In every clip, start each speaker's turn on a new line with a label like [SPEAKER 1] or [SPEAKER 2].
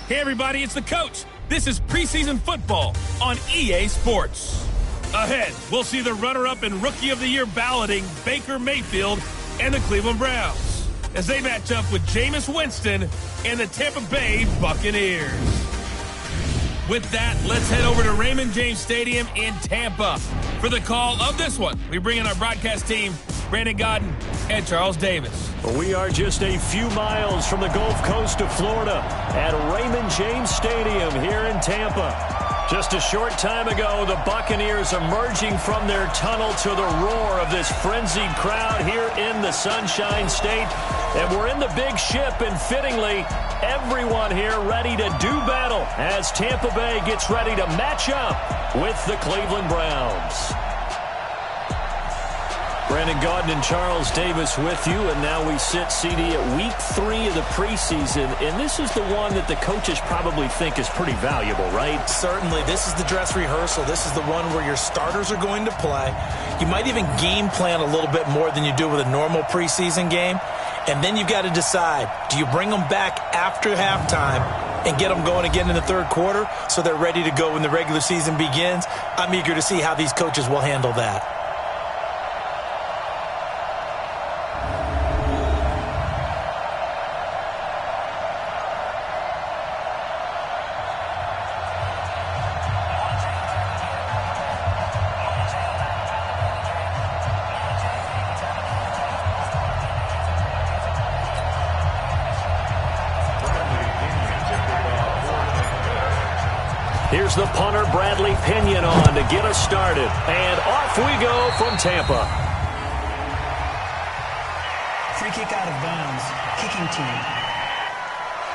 [SPEAKER 1] Hey everybody, it's the coach. This is preseason football on EA Sports. Ahead, we'll see the runner-up and Rookie of the Year balloting Baker Mayfield and the Cleveland Browns as they match up with Jameis Winston and the Tampa Bay Buccaneers. With that, let's head over to Raymond James Stadium in Tampa for the call of this one. We bring in our broadcast team, Brandon Godden and Charles Davis.
[SPEAKER 2] We are just a few miles from the Gulf Coast of Florida at Raymond James Stadium here in Tampa. Just a short time ago, the Buccaneers emerging from their tunnel to the roar of this frenzied crowd here in the Sunshine State. And we're in the big ship, and fittingly, everyone here ready to do battle as Tampa Bay gets ready to match up with the Cleveland Browns. Brandon Gaudin and Charles Davis with you, and now we sit, CD, at week 3 of the preseason, and this is the one that the coaches probably think is pretty valuable, right?
[SPEAKER 3] Certainly. This is the dress rehearsal. This is the one where your starters are going to play. You might even game plan a little bit more than you do with a normal preseason game, and then you've got to decide, do you bring them back after halftime and get them going again in the third quarter so they're ready to go when the regular season begins? I'm eager to see how these coaches will handle that.
[SPEAKER 2] Here's the punter, Bradley Pinion, on to get us started. And off we go from Tampa.
[SPEAKER 4] Free kick out of bounds. Kicking team.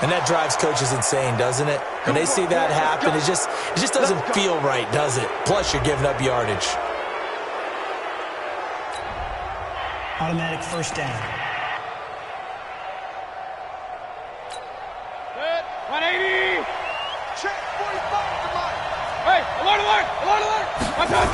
[SPEAKER 3] And that drives coaches insane, doesn't it? When they see that happen, it just doesn't feel right, does it? Plus, you're giving up yardage.
[SPEAKER 4] Automatic first down.
[SPEAKER 5] Good. 180. Check 45. Hey, alert, alert, alert, alert. Watch out.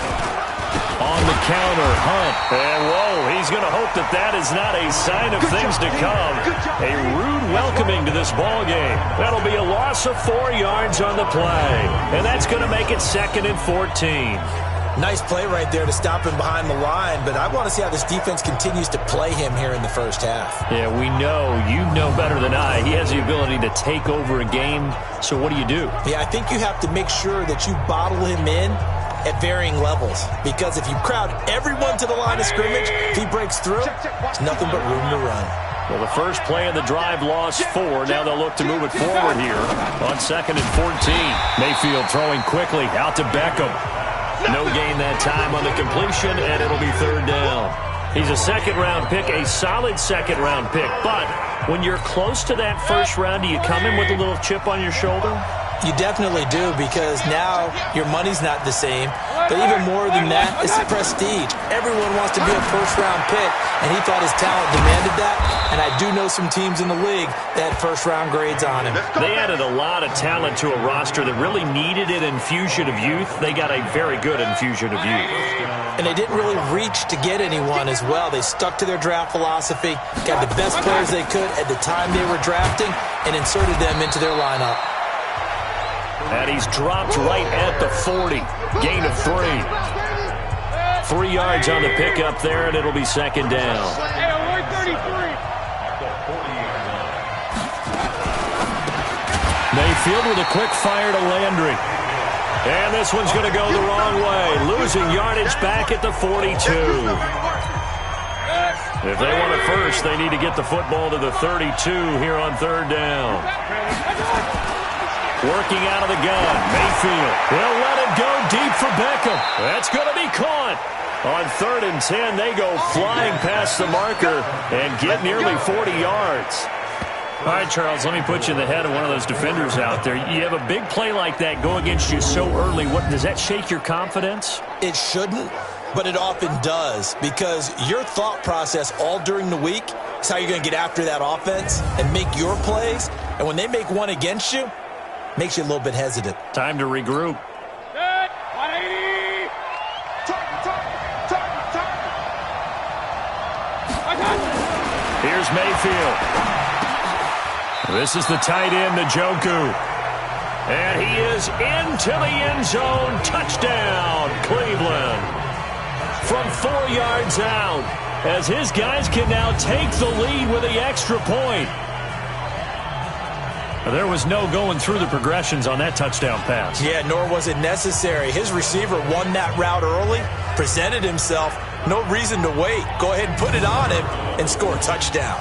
[SPEAKER 2] On the counter, Hunt. And whoa, he's going to hope that that is not a sign of things to come. A rude welcoming to this ball game. That'll be a loss of 4 yards on the play. And that's going to make it 2nd and 14.
[SPEAKER 3] Nice play right there to stop him behind the line, but I want to see how this defense continues to play him here in the first half.
[SPEAKER 2] Yeah, we know. You know better than I. He has the ability to take over a game, so what do you do?
[SPEAKER 3] Yeah, I think you have to make sure that you bottle him in at varying levels, because if you crowd everyone to the line of scrimmage, if he breaks through, there's nothing but room to run.
[SPEAKER 2] Well, the first play of the drive lost 4. Now they'll look to move it forward here on 2nd and 14. Mayfield throwing quickly out to Beckham. No gain that time on the completion, and it'll be 3rd down. He's a 2nd-round pick, a solid 2nd-round pick. But when you're close to that first round, do you come in with a little chip on your shoulder?
[SPEAKER 3] You definitely do, because now your money's not the same. But even more than that, it's the prestige. Everyone wants to be a first-round pick, and he thought his talent demanded that. And I do know some teams in the league that had first-round grades on him.
[SPEAKER 2] They added a lot of talent to a roster that really needed an infusion of youth. They got a very good infusion of youth.
[SPEAKER 3] And they didn't really reach to get anyone as well. They stuck to their draft philosophy, got the best players they could at the time they were drafting, and inserted them into their lineup.
[SPEAKER 2] And he's dropped right at the 40. Gain of 3. 3 yards on the pickup there, and it'll be 2nd down. Mayfield with a quick fire to Landry. And this one's going to go the wrong way. Losing yardage back at the 42. If they want it first, they need to get the football to the 32 here on 3rd down. Working out of the gun, Mayfield. He'll let it go deep for Beckham. That's going to be caught. On 3rd and 10, they go flying past the marker and get nearly 40 yards. All right, Charles, let me put you in the head of one of those defenders out there. You have a big play like that go against you so early. What, does that shake your confidence?
[SPEAKER 3] It shouldn't, but it often does, because your thought process all during the week is how you're going to get after that offense and make your plays. And when they make one against you, makes you a little bit hesitant.
[SPEAKER 2] Time to regroup.
[SPEAKER 5] Good. 180.
[SPEAKER 2] Here's Mayfield. This is the tight end, Njoku. And he is into the end zone. Touchdown, Cleveland. From 4 yards out, as his guys can now take the lead with the extra point. There was no going through the progressions on that touchdown pass.
[SPEAKER 3] Yeah, nor was it necessary. His receiver won that route early, presented himself. No reason to wait. Go ahead and put it on him and score a touchdown.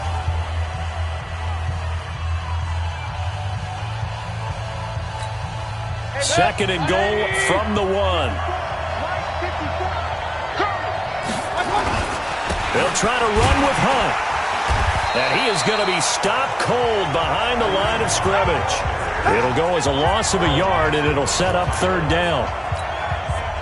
[SPEAKER 2] Second and goal from the 1. They'll try to run with Hunt. And he is going to be stopped cold behind the line of scrimmage. It'll go as a loss of a yard, and it'll set up third down.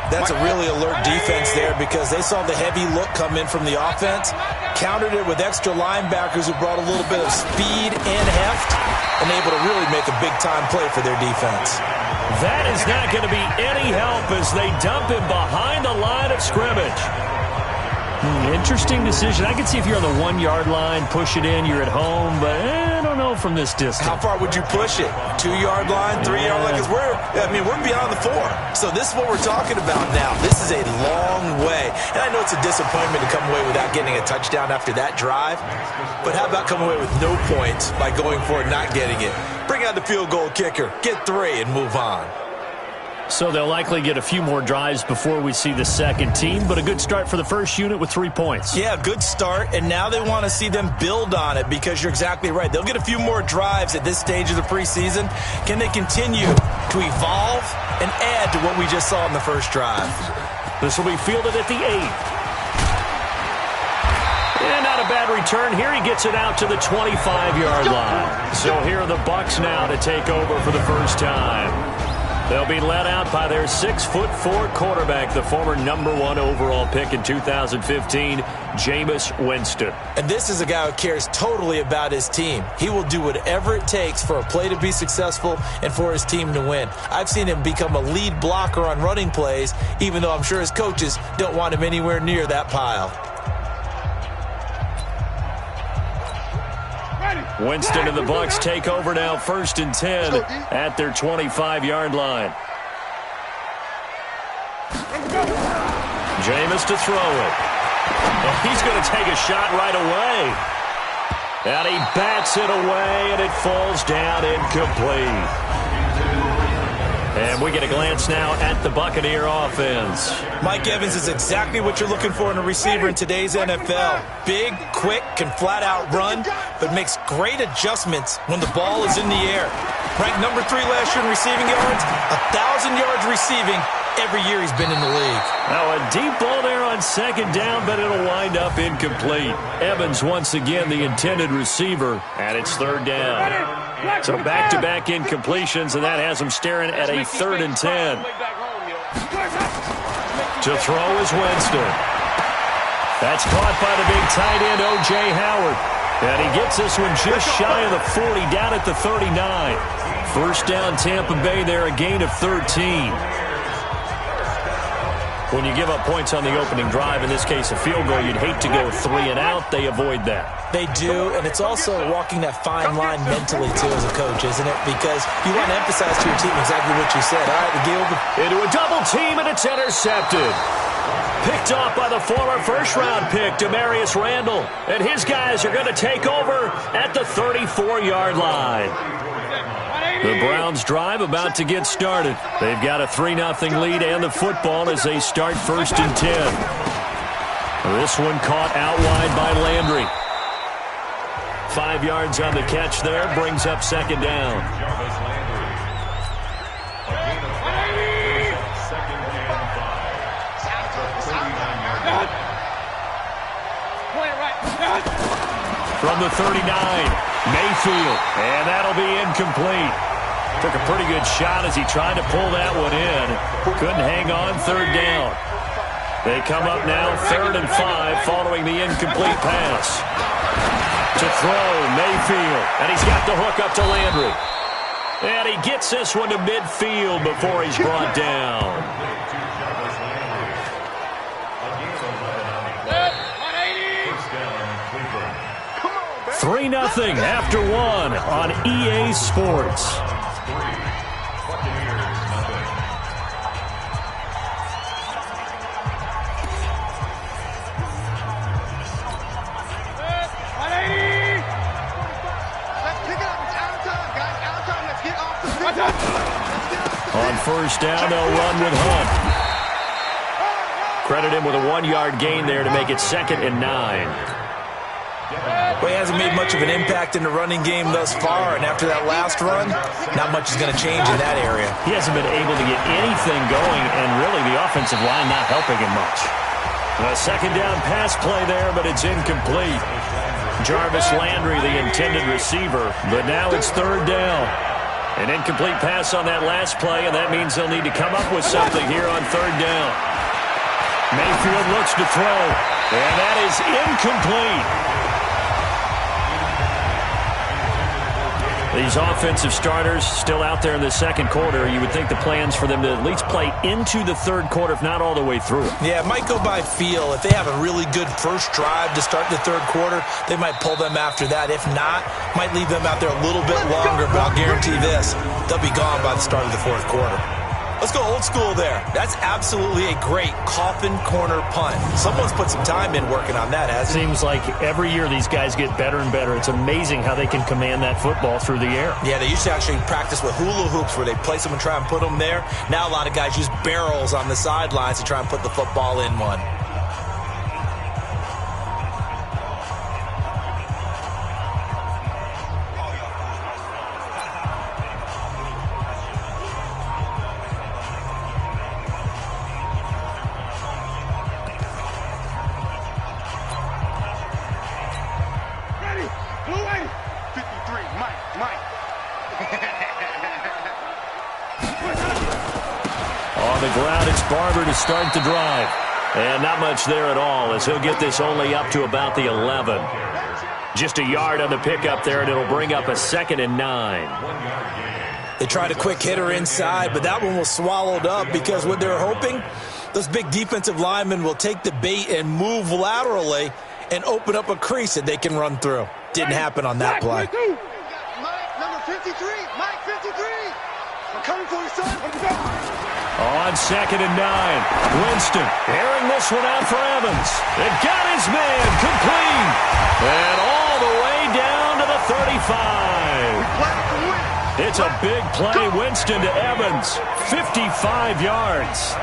[SPEAKER 3] That's a really alert defense there because they saw the heavy look come in from the offense, countered it with extra linebackers who brought a little bit of speed and heft, and able to really make a big-time play for their defense.
[SPEAKER 2] That is not going to be any help as they dump him behind the line of scrimmage. Interesting decision. I can see if you're on the 1 yard line, push it in, you're at home, but I don't know from this distance.
[SPEAKER 3] How far would you push it? 2 yard line, 3 yard line? Because we're beyond the 4. So this is what we're talking about now. This is a long way. And I know it's a disappointment to come away without getting a touchdown after that drive. But how about coming away with no points by going for it, not getting it? Bring out the field goal kicker, get 3, and move on.
[SPEAKER 2] So they'll likely get a few more drives before we see the second team, but a good start for the first unit with 3 points.
[SPEAKER 3] Yeah, good start, and now they want to see them build on it because you're exactly right. They'll get a few more drives at this stage of the preseason. Can they continue to evolve and add to what we just saw in the first drive?
[SPEAKER 2] This will be fielded at the 8. And not a bad return here. He gets it out to the 25-yard line. So here are the Bucs now to take over for the first time. They'll be led out by their 6'4" quarterback, the former #1 overall pick in 2015, Jameis Winston.
[SPEAKER 3] And this is a guy who cares totally about his team. He will do whatever it takes for a play to be successful and for his team to win. I've seen him become a lead blocker on running plays, even though I'm sure his coaches don't want him anywhere near that pile.
[SPEAKER 2] Winston and the Bucs take over now, 1st and 10 at their 25-yard line. Jameis to throw it. And he's going to take a shot right away. And he bats it away, and it falls down incomplete. And we get a glance now at the Buccaneer offense.
[SPEAKER 3] Mike Evans is exactly what you're looking for in a receiver in today's NFL. Big, quick, can flat-out run, but makes great adjustments when the ball is in the air. Ranked number 3 last year in receiving yards, 1,000 yards receiving every year he's been in the league.
[SPEAKER 2] Now a deep ball there on 2nd down, but it'll wind up incomplete. Evans once again the intended receiver, and it's 3rd down. So back-to-back incompletions, and that has him staring at a 3rd and 10. To throw is Winston. That's caught by the big tight end, O.J. Howard. And he gets this one just shy of the 40, down at the 39. 1st down, Tampa Bay there, a gain of 13. When you give up points on the opening drive, in this case a field goal, you'd hate to go 3 and out. They avoid that.
[SPEAKER 3] They do, and it's also walking that fine line mentally, too, as a coach, isn't it? Because you want to emphasize to your team exactly what you said. All right, the Gil.
[SPEAKER 2] Into a double team, and it's intercepted. Picked off by the former first-round pick, Demarius Randall. And his guys are going to take over at the 34-yard line. The Browns drive about to get started. They've got a 3-0 lead and the football as they start 1st and 10. This one caught out wide by Landry. 5 yards on the catch there, brings up 2nd down. From the 39, Mayfield, and that'll be incomplete. Took a pretty good shot as he tried to pull that one in. Couldn't hang on, 3rd down. They come up now 3rd and 5 following the incomplete pass. To throw, Mayfield, and he's got the hook up to Landry. And he gets this one to midfield before he's brought down. 3-0 after 1 on EA Sports. On first down, they'll run with Hunt. Credit him with a 1-yard gain there to make it 2nd and 9.
[SPEAKER 3] Well, he hasn't made much of an impact in the running game thus far, and after that last run, not much is going to change in that area.
[SPEAKER 2] He hasn't been able to get anything going, and really the offensive line not helping him much. A 2nd down pass play there, but it's incomplete. Jarvis Landry, the intended receiver, but now it's 3rd down. An incomplete pass on that last play, and that means they'll need to come up with something here on 3rd down. Mayfield looks to throw, and that is incomplete. These offensive starters still out there in the 2nd quarter. You would think the plans for them to at least play into the 3rd quarter, if not all the way through.
[SPEAKER 3] Yeah, it might go by feel. If they have a really good first drive to start the 3rd quarter, they might pull them after that. If not, might leave them out there a little bit longer, but I'll guarantee this, they'll be gone by the start of the 4th quarter. Let's go old school there. That's absolutely a great coffin corner punt. Someone's put some time in working on that, hasn't it?
[SPEAKER 2] Seems like every year these guys get better and better. It's amazing how they can command that football through the air.
[SPEAKER 3] Yeah, they used to actually practice with hula hoops where they place them and try and put them there. Now a lot of guys use barrels on the sidelines to try and put the football in one.
[SPEAKER 2] Barber to start the drive. And not much there at all, as he'll get this only up to about the 11. Just a yard on the pickup there, and it'll bring up a 2nd and 9.
[SPEAKER 3] They tried a quick hitter inside, but that one was swallowed up because what they're hoping, those big defensive linemen will take the bait and move laterally and open up a crease that they can run through. Didn't happen on that play.
[SPEAKER 5] Mike, number 53. Mike, 53. I'm coming for you, son.
[SPEAKER 2] On 2nd and 9, Winston airing this one out for Evans. It got his man complete. And all the way down to the 35. It's a big play, Winston to Evans. 55 yards.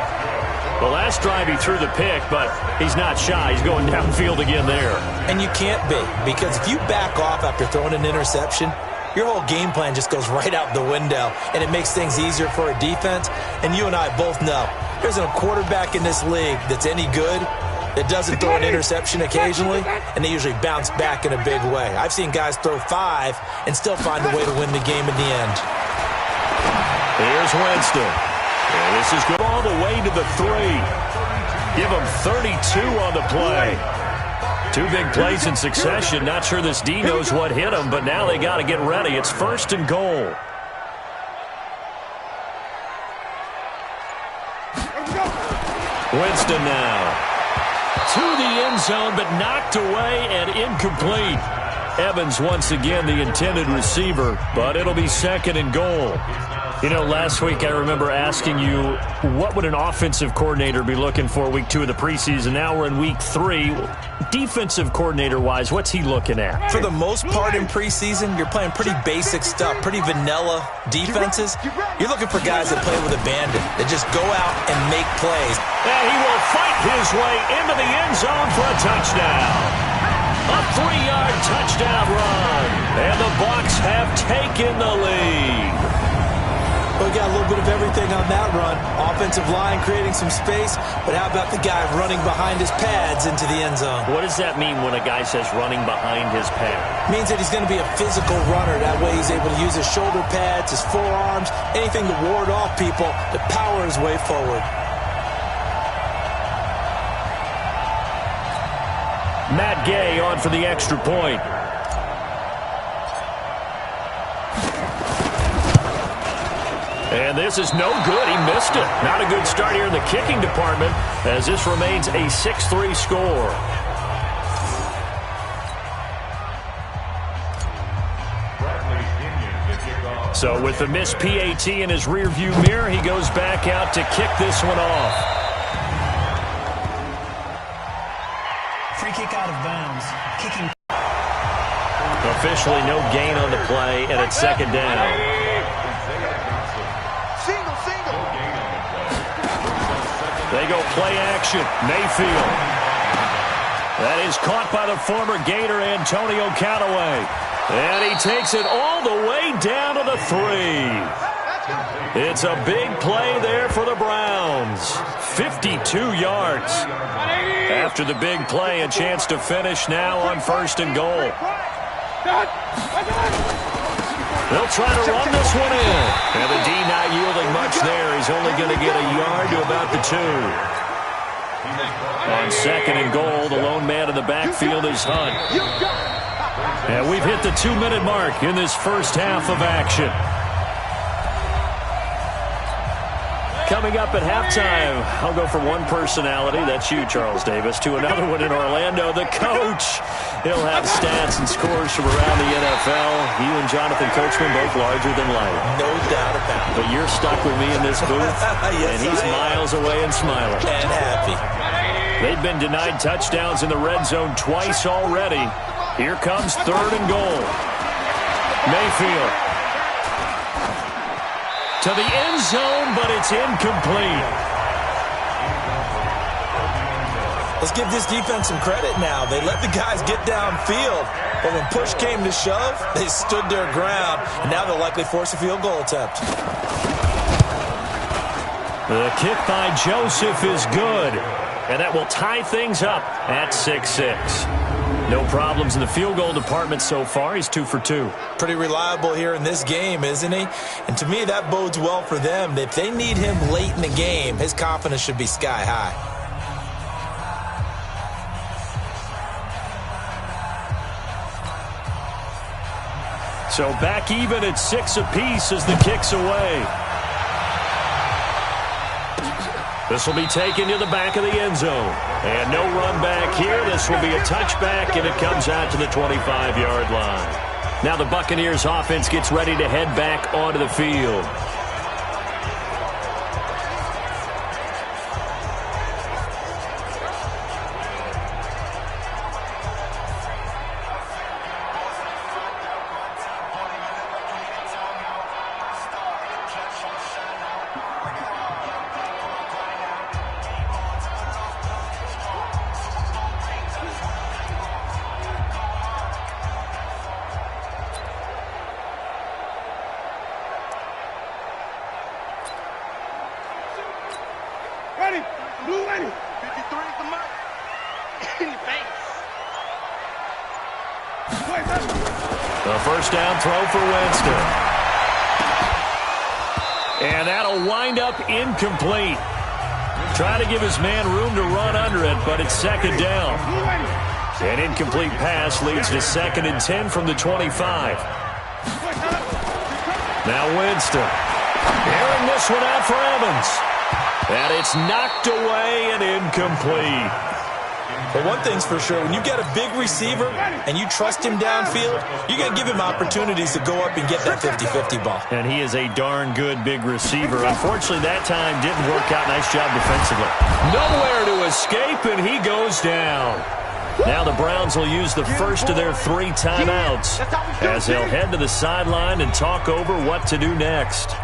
[SPEAKER 2] The last drive he threw the pick, but he's not shy. He's going downfield again there.
[SPEAKER 3] And you can't be, because if you back off after throwing an interception, your whole game plan just goes right out the window, and it makes things easier for a defense. And you and I both know there's a quarterback in this league that's any good that doesn't throw an interception occasionally, and they usually bounce back in a big way. I've seen guys throw 5 and still find a way to win the game in the end.
[SPEAKER 2] Here's Winston. And this is good all the way to the 3. Give him 32 on the play. 2 big plays in succession. Not sure this D knows what hit him, but now they got to get ready. It's 1st and goal. Winston now. To the end zone, but knocked away and incomplete. Evans once again the intended receiver, but it'll be 2nd and goal. You know, last week I remember asking you, what would an offensive coordinator be looking for week 2 of the preseason? Now we're in week 3. Defensive coordinator-wise, what's he looking at?
[SPEAKER 3] For the most part in preseason, you're playing pretty basic stuff, pretty vanilla defenses. You're looking for guys that play with abandon, that just go out and make plays.
[SPEAKER 2] And he will fight his way into the end zone for a touchdown. A 3-yard touchdown run. And the Bucs have taken the lead.
[SPEAKER 3] We got a little bit of everything on that run. Offensive line creating some space, but how about the guy running behind his pads into the end zone?
[SPEAKER 2] What does that mean when a guy says running behind his pad?
[SPEAKER 3] Means that he's going to be a physical runner. That way he's able to use his shoulder pads, his forearms, anything to ward off people to power his way forward.
[SPEAKER 2] Matt Gay on for the extra point. And this is no good. He missed it. Not a good start here in the kicking department as this remains a 6-3 score. So with the missed PAT in his rearview mirror, he goes back out to kick this one off.
[SPEAKER 4] Free kick out of bounds. Kicking.
[SPEAKER 2] Officially no gain on the play, and it's second down. They go play action. Mayfield. That is caught by the former Gator Antonio Callaway. And he takes it all the way down to the 3. It's a big play there for the Browns. 52 yards. After the big play, a chance to finish now on 1st and goal. They'll try to run this one in. And the D not yielding much there. He's only going to get a yard to about the 2. On 2nd and goal, the lone man in the backfield is Hunt. And we've hit the 2-minute mark in this first half of action. Coming up at halftime, I'll go from one personality, that's you, Charles Davis, to another one in Orlando, the coach. He'll have stats and scores from around the NFL. You and Jonathan Coachman both larger than life.
[SPEAKER 3] No doubt about it.
[SPEAKER 2] But you're stuck with me in this booth,
[SPEAKER 3] Yes,
[SPEAKER 2] and he's miles away and smiling.
[SPEAKER 3] And happy.
[SPEAKER 2] They've been denied touchdowns in the red zone twice already. Here comes 3rd and goal. Mayfield. To the end zone, but it's incomplete.
[SPEAKER 3] Let's give this defense some credit now. They let the guys get downfield, but when push came to shove, they stood their ground, and now they'll likely force a field goal attempt.
[SPEAKER 2] The kick by Joseph is good, and that will tie things up at 6-6. No problems in the field goal department so far. He's 2 for 2.
[SPEAKER 3] Pretty reliable here in this game, isn't he? And to me, that bodes well for them. If they need him late in the game, his confidence should be sky high.
[SPEAKER 2] So back even at 6 apiece as the kick's away. This will be taken to the back of the end zone. And no run back here. This will be a touchback, and it comes out to the 25-yard line. Now the Buccaneers offense gets ready to head back onto the field.
[SPEAKER 5] Ready. Blue ready. 53 is the mark. Thanks.
[SPEAKER 2] The first down throw for Winston. And that'll wind up incomplete. Try to give his man room to run under it, but it's 2nd down. An incomplete pass leads to 2nd and 10 from the 25. Now Winston. Airing this one out for Evans. And it's knocked away and incomplete.
[SPEAKER 3] But one thing's for sure, when you get a big receiver and you trust him downfield, you're going to give him opportunities to go up and get that 50-50 ball.
[SPEAKER 2] And he is a darn good big receiver. Unfortunately, that time didn't work out. Nice job defensively. Nowhere to escape, and he goes down. Now the Browns will use the first of their 3 timeouts as they'll head to the sideline and talk over what to do next.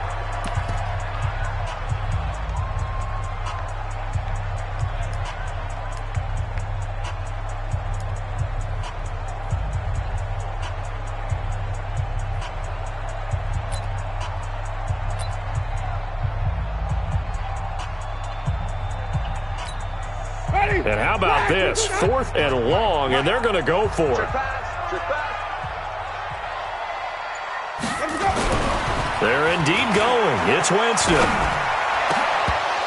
[SPEAKER 2] And how about this? 4th and long, and they're going to go for it. They're indeed going. It's Winston.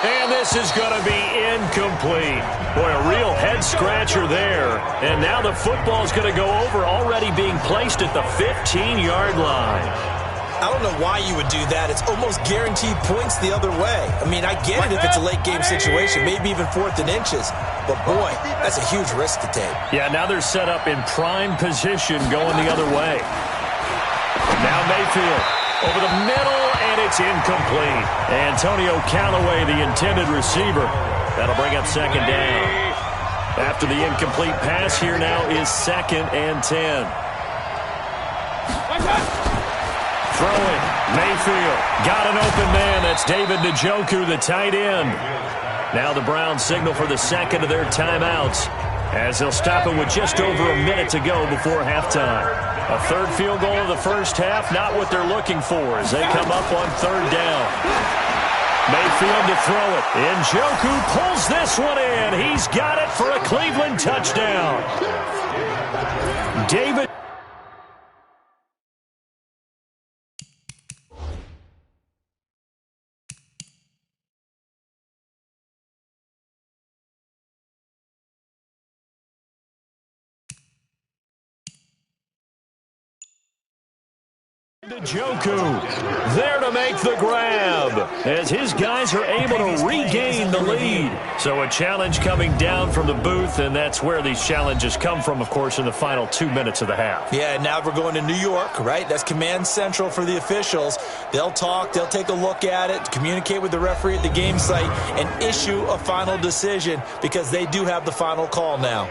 [SPEAKER 2] And this is going to be incomplete. Boy, a real head-scratcher there. And now the football's going to go over, already being placed at the 15-yard line.
[SPEAKER 3] I don't know why you would do that. It's almost guaranteed points the other way. I mean, I get it if it's a late-game situation, maybe even 4th and inches. But, boy, that's a huge risk to take.
[SPEAKER 2] Yeah, now they're set up in prime position going the other way. Now Mayfield. Over the middle, and it's incomplete. Antonio Callaway, the intended receiver. That'll bring up second down. After the incomplete pass, here now is 2nd and 10. Throwing. Mayfield. Got an open man. That's David Njoku, the tight end. Now the Browns signal for the second of their timeouts, as they'll stop it with just over a minute to go before halftime. A third field goal of the first half, not what they're looking for as they come up on 3rd down. Mayfield to throw it. Njoku pulls this one in. He's got it for a Cleveland touchdown. David Njoku there to make the grab as his guys are able to regain the lead. So a challenge coming down from the booth, and that's where these challenges come from, of course, in the final 2 minutes of the half.
[SPEAKER 3] Yeah, now we're going to New York, right? That's command central for the officials. They'll talk, they'll take a look at it, communicate with the referee at the game site, and issue a final decision because they do have the final call now.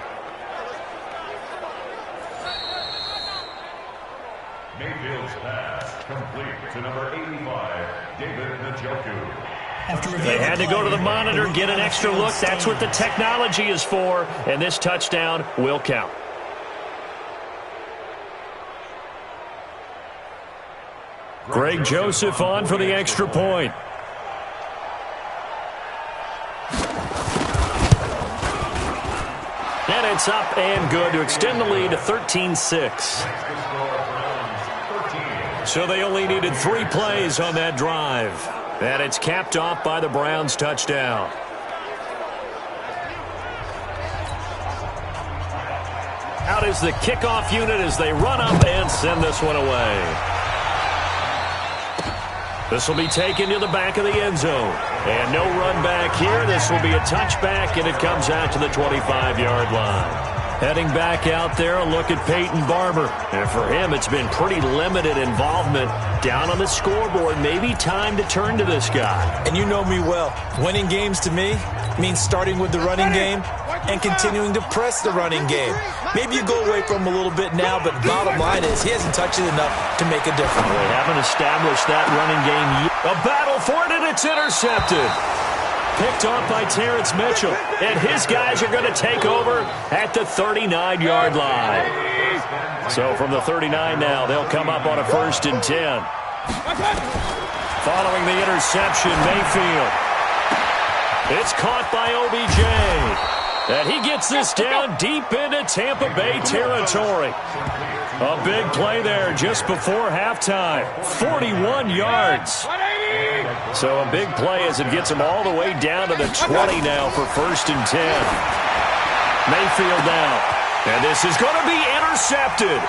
[SPEAKER 6] Mayfield's pass complete to number 85, David Njoku.
[SPEAKER 2] They had to go to the monitor, get an extra look. That's what the technology is for, and this touchdown will count. Greg Joseph on for the extra point. And it's up and good to extend the lead to 13-6. So they only needed 3 plays on that drive. And it's capped off by the Browns' touchdown. Out is the kickoff unit as they run up and send this one away. This will be taken to the back of the end zone. And no run back here. This will be a touchback, and it comes out to the 25-yard line. Heading back out there, a look at Peyton Barber. And for him, it's been pretty limited involvement down on the scoreboard. Maybe time to turn to this guy.
[SPEAKER 3] And you know me well. Winning games to me means starting with the running game and continuing to press the running game. Maybe you go away from him a little bit now, but bottom line is he hasn't touched it enough to make a difference.
[SPEAKER 2] Well, they haven't established that running game yet. A battle for it, and it's intercepted. Picked off by Terrence Mitchell, and his guys are going to take over at the 39-yard line. So from the 39 now, they'll come up on a 1st and 10. Following the interception, Mayfield. It's caught by OBJ. And he gets this down deep into Tampa Bay territory. A big play there just before halftime. 41 yards. So a big play as it gets him all the way down to the 20 now for 1st and 10. Mayfield now. And this is going to be intercepted.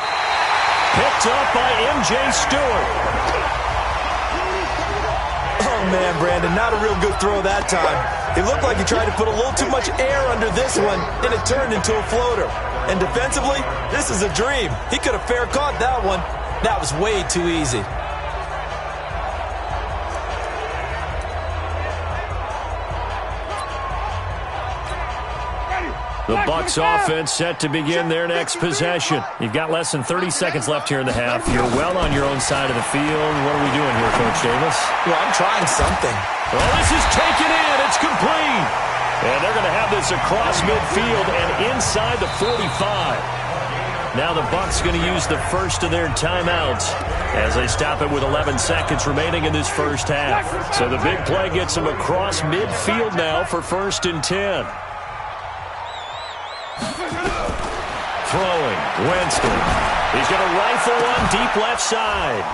[SPEAKER 2] Picked up by M.J. Stewart.
[SPEAKER 3] Oh, man, Brandon, not a real good throw that time. It looked like he tried to put a little too much air under this one, and it turned into a floater. And defensively, this is a dream. He could have fair caught that one. That was way too easy.
[SPEAKER 2] The Bucs offense set to begin their next possession. You've got less than 30 seconds left here in the half. You're well on your own side of the field. What are we doing here, Coach Davis?
[SPEAKER 3] Well, I'm trying something.
[SPEAKER 2] Well, this is taken in. It's complete. And they're going to have this across midfield and inside the 45. Now the Bucs going to use the first of their timeouts as they stop it with 11 seconds remaining in this first half. So the big play gets them across midfield now for 1st and 10. Throwing, Winston. He's going to rifle one deep left side.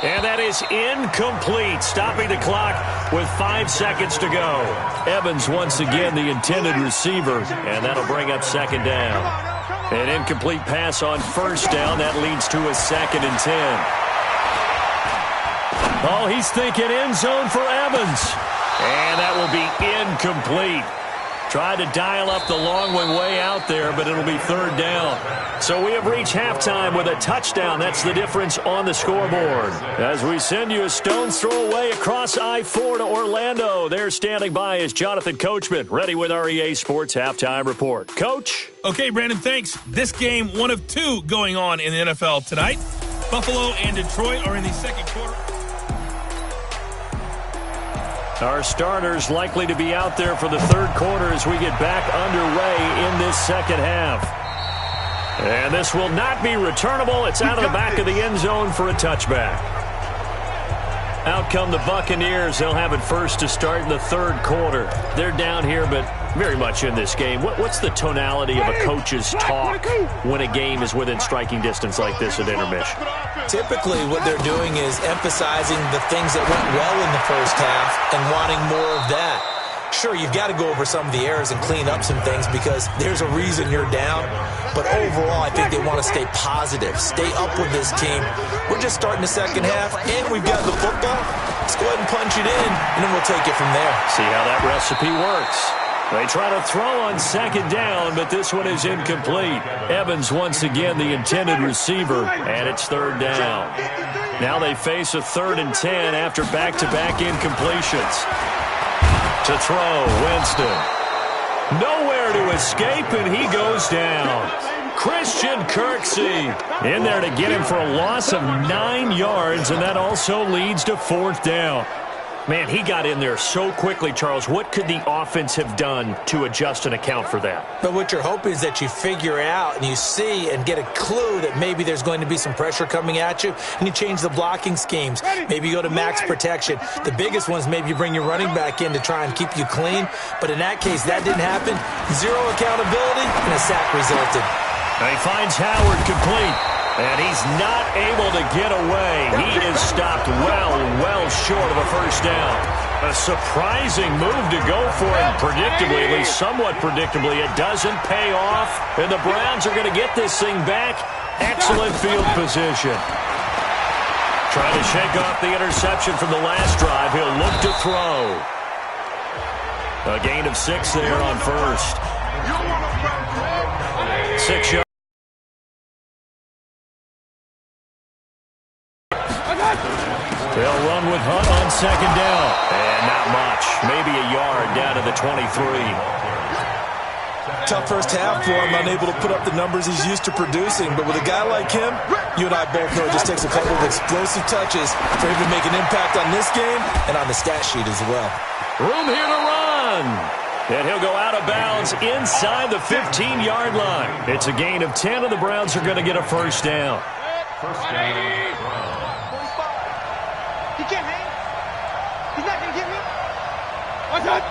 [SPEAKER 2] And that is incomplete, stopping the clock with 5 seconds to go. Evans once again the intended receiver, and that'll bring up 2nd down. An incomplete pass on 1st down. That leads to a 2nd and 10. Oh, he's thinking end zone for Evans. And that will be incomplete. Tried to dial up the long one way out there, but it'll be third down. So we have reached halftime with a touchdown. That's the difference on the scoreboard. As we send you a stone's throw away across I-4 to Orlando. There standing by is Jonathan Coachman, ready with our EA Sports Halftime Report. Coach?
[SPEAKER 1] Okay, Brandon, thanks. This game, one of two going on in the NFL tonight. Buffalo and Detroit are in the second quarter.
[SPEAKER 2] Our starters likely to be out there for the third quarter as we get back underway in this second half. And this will not be returnable. It's out of the back of the end zone for a touchback. Out come the Buccaneers. They'll have it first to start in the third quarter. They're down here, but very much in this game. What's the tonality of a coach's talk when a game is within striking distance like this at intermission?
[SPEAKER 3] Typically, what they're doing is emphasizing the things that went well in the first half and wanting more of that. Sure, you've got to go over some of the errors and clean up some things because there's a reason you're down. But overall, I think they want to stay positive, stay up with this team. We're just starting the second half, and we've got the football. Let's go ahead and punch it in, and then we'll take it from there.
[SPEAKER 2] See how that recipe works. They try to throw on second down, but this one is incomplete. Evans once again the intended receiver, and it's third down. Now they face a 3rd and 10 after back-to-back incompletions. To throw, Winston. Nowhere to escape, and he goes down. Christian Kirksey in there to get him for a loss of 9 yards, and that also leads to 4th down. Man, he got in there so quickly, Charles. What could the offense have done to adjust and account for that?
[SPEAKER 3] But what you're hoping is that you figure out and you see and get a clue that maybe there's going to be some pressure coming at you, and you change the blocking schemes. Maybe you go to max protection. The biggest one is maybe you bring your running back in to try and keep you clean. But in that case, that didn't happen. Zero accountability, and a sack resulted.
[SPEAKER 2] He finds Howard complete. And he's not able to get away. He is stopped well short of a first down. A surprising move to go for it. Predictably, at least somewhat predictably, it doesn't pay off. And the Browns are going to get this thing back. Excellent field position. Trying to shake off the interception from the last drive. He'll look to throw. A gain of 6 there on first. 6 yards. They'll run with Hunt on second down. And not much. Maybe a yard down to the 23.
[SPEAKER 3] Tough first half for him, unable to put up the numbers he's used to producing. But with a guy like him, you and I both know it just takes a couple of explosive touches for him to make an impact on this game and on the stat sheet as well.
[SPEAKER 2] Room here to run. And he'll go out of bounds inside the 15-yard line. It's a gain of 10, and the Browns are going to get a first down.
[SPEAKER 6] First down.
[SPEAKER 5] He can't hang. He's not going to get me. Watch out.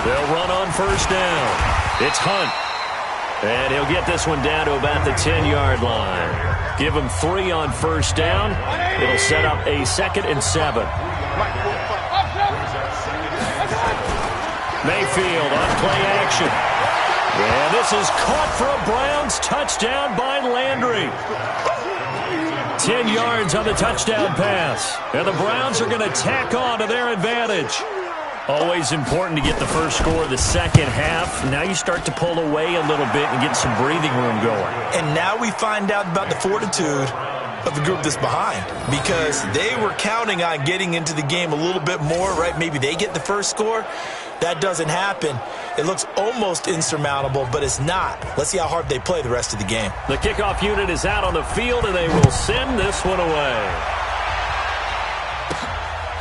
[SPEAKER 2] They'll run on first down. It's Hunt. And he'll get this one down to about the 10-yard line. Give him 3 on first down. It'll set up a 2nd and 7. Mayfield on play action. And this is caught for a Browns touchdown by Landry. 10 yards on the touchdown pass. And the Browns are going to tack on to their advantage. Always important to get the first score of the second half. Now you start to pull away a little bit and get some breathing room going.
[SPEAKER 3] And now we find out about the fortitude of the group that's behind, because they were counting on getting into the game a little bit more, right? Maybe they get the first score. That doesn't happen. It looks almost insurmountable, but it's not. Let's see how hard they play the rest of the game.
[SPEAKER 2] The kickoff unit is out on the field, and they will send this one away.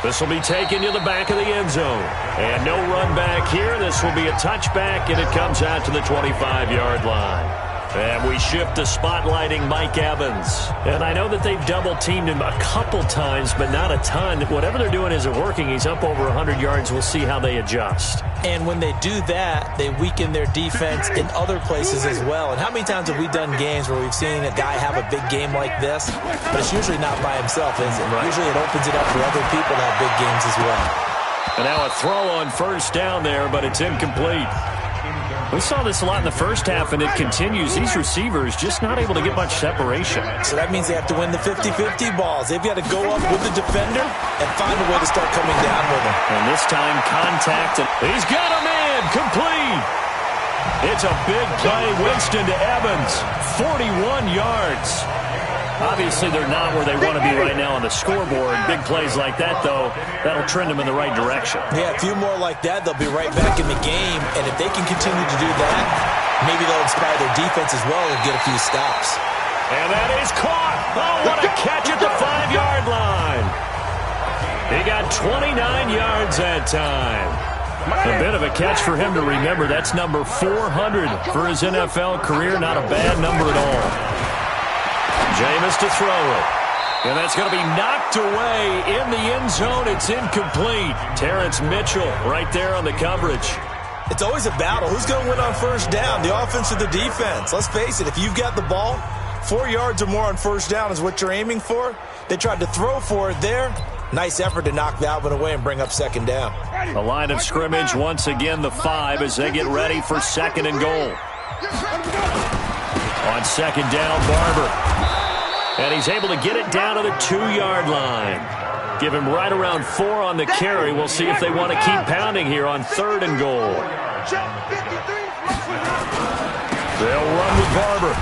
[SPEAKER 2] This will be taken to the back of the end zone. And no run back here. This will be a touchback, and it comes out to the 25-yard line. And we shift to spotlighting Mike Evans. And I know that they've double-teamed him a couple times, but not a ton. Whatever they're doing isn't working. He's up over 100 yards. We'll see how they adjust.
[SPEAKER 3] And when they do that, they weaken their defense in other places as well. And how many times have we done games where we've seen a guy have a big game like this? But it's usually not by himself, is it? Right. Usually it opens it up for other people to have big games as well.
[SPEAKER 2] And now a throw on first down there, but it's incomplete. We saw this a lot in the first half, and it continues. These receivers just not able to get much separation.
[SPEAKER 3] So that means they have to win the 50-50 balls. They've got to go up with the defender and find a way to start coming down with him.
[SPEAKER 2] And this time, contact. He's got a man complete. It's a big play. Winston to Evans. 41 yards. Obviously, they're not where they want to be right now on the scoreboard. Big plays like that, though, that'll trend them in the right direction.
[SPEAKER 3] Yeah, a few more like that, they'll be right back in the game. And if they can continue to do that, maybe they'll inspire their defense as well and get a few stops.
[SPEAKER 2] And that is caught. Oh, what a catch at the 5-yard line. He got 29 yards that time. A bit of a catch for him to remember. That's number 400 for his NFL career. Not a bad number at all. Jameis to throw it. And that's going to be knocked away in the end zone. It's incomplete. Terrence Mitchell right there on the coverage.
[SPEAKER 3] It's always a battle. Who's going to win on first down, the offense or the defense? Let's face it, if you've got the ball, 4 yards or more on first down is what you're aiming for. They tried to throw for it there. Nice effort to knock that one away and bring up second down.
[SPEAKER 2] The line of scrimmage once again the 5 as they get ready for second and goal. On second down, Barber. And he's able to get it down to the 2-yard line. Give him right around 4 on the carry. We'll see if they want to keep pounding here on third and goal. They'll run with Barber.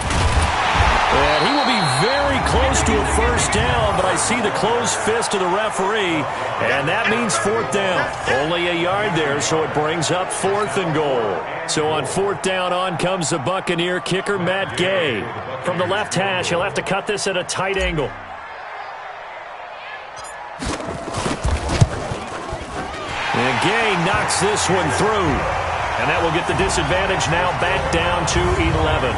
[SPEAKER 2] And he will be very close to a first down, but I see the closed fist of the referee, and that means fourth down. Only a yard there, so it brings up fourth and goal. So on fourth down, on comes the Buccaneer kicker, Matt Gay. From the left hash, he'll have to cut this at a tight angle. And Gay knocks this one through. And that will get the disadvantage now back down to 11.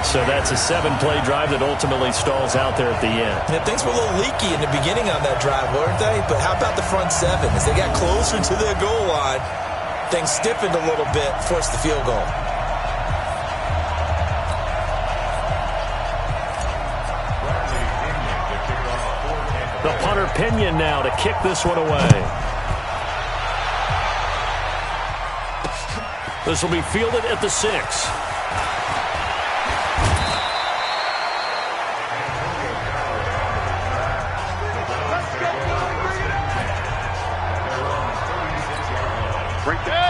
[SPEAKER 2] So that's a 7-play drive that ultimately stalls out there at the end.
[SPEAKER 3] Yeah, things were a little leaky in the beginning on that drive, weren't they? But how about the front 7? As they got closer to their goal line, things stiffened a little bit, forced the field goal.
[SPEAKER 2] The punter Pinion now to kick this one away. This will be fielded at the 6.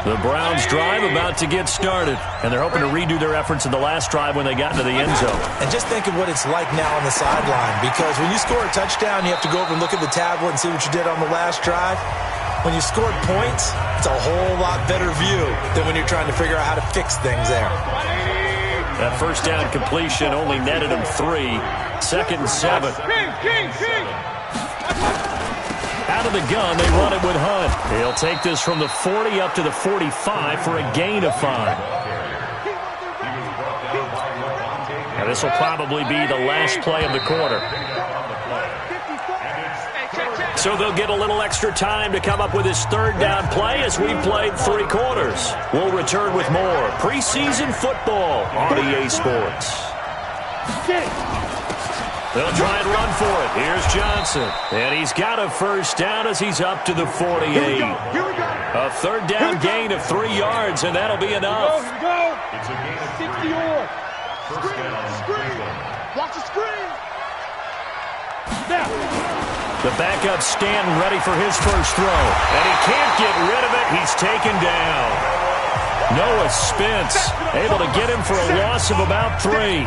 [SPEAKER 2] The Browns drive about to get started, and they're hoping to redo their efforts in the last drive when they got into the end zone.
[SPEAKER 3] And just think of what it's like now on the sideline, because when you score a touchdown, you have to go over and look at the tablet and see what you did on the last drive. When you scored points, it's a whole lot better view than when you're trying to figure out how to fix things there.
[SPEAKER 2] That first down completion only netted him 3. Second and 7. Out of the gun, they run it with Hunt. He'll take this from the 40 up to the 45 for a gain of 5. And this will probably be the last play of the quarter. So they'll get a little extra time to come up with his third down play as we've played 3 quarters. We'll return with more preseason football on EA Sports. They'll try and run for it. Here's Johnson. And he's got a first down as he's up to the 48. A third down gain of 3 yards, and that'll be enough.
[SPEAKER 5] Here we go. It's a gain of 60 yards. Screen. Watch the screen. Now.
[SPEAKER 2] The backup Stanton ready for his first throw. And he can't get rid of it. He's taken down. Noah Spence able to get him for a loss of about 3.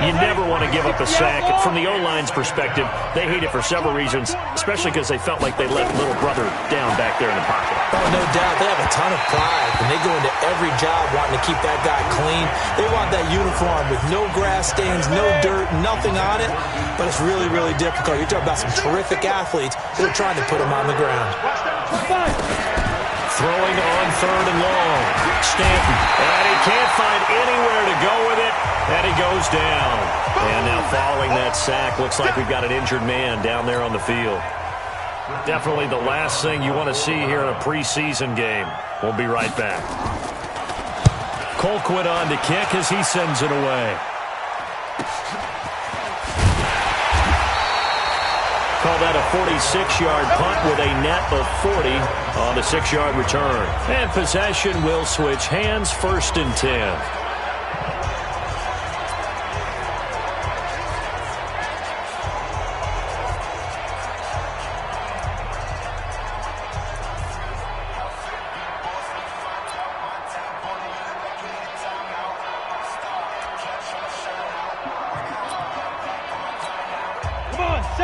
[SPEAKER 2] You never want to give up a sack. From the O-line's perspective, they hate it for several reasons, especially because they felt like they let little brother down back there in the pocket.
[SPEAKER 3] Oh, no doubt. They have a ton of pride, and they go into every job wanting to keep that guy clean. They want that uniform with no grass stains, no dirt, nothing on it, but it's really, really difficult. You're talking about some terrific athletes who are trying to put him on the ground.
[SPEAKER 2] Throwing on third and long. Stanton. And he can't find anywhere to go with it. And he goes down. And now following that sack, looks like we've got an injured man down there on the field. Definitely the last thing you want to see here in a preseason game. We'll be right back. Colquitt on to kick as he sends it away. Call that a 46-yard punt with a net of 40 on the 6-yard return. And possession will switch hands, 1st and 10.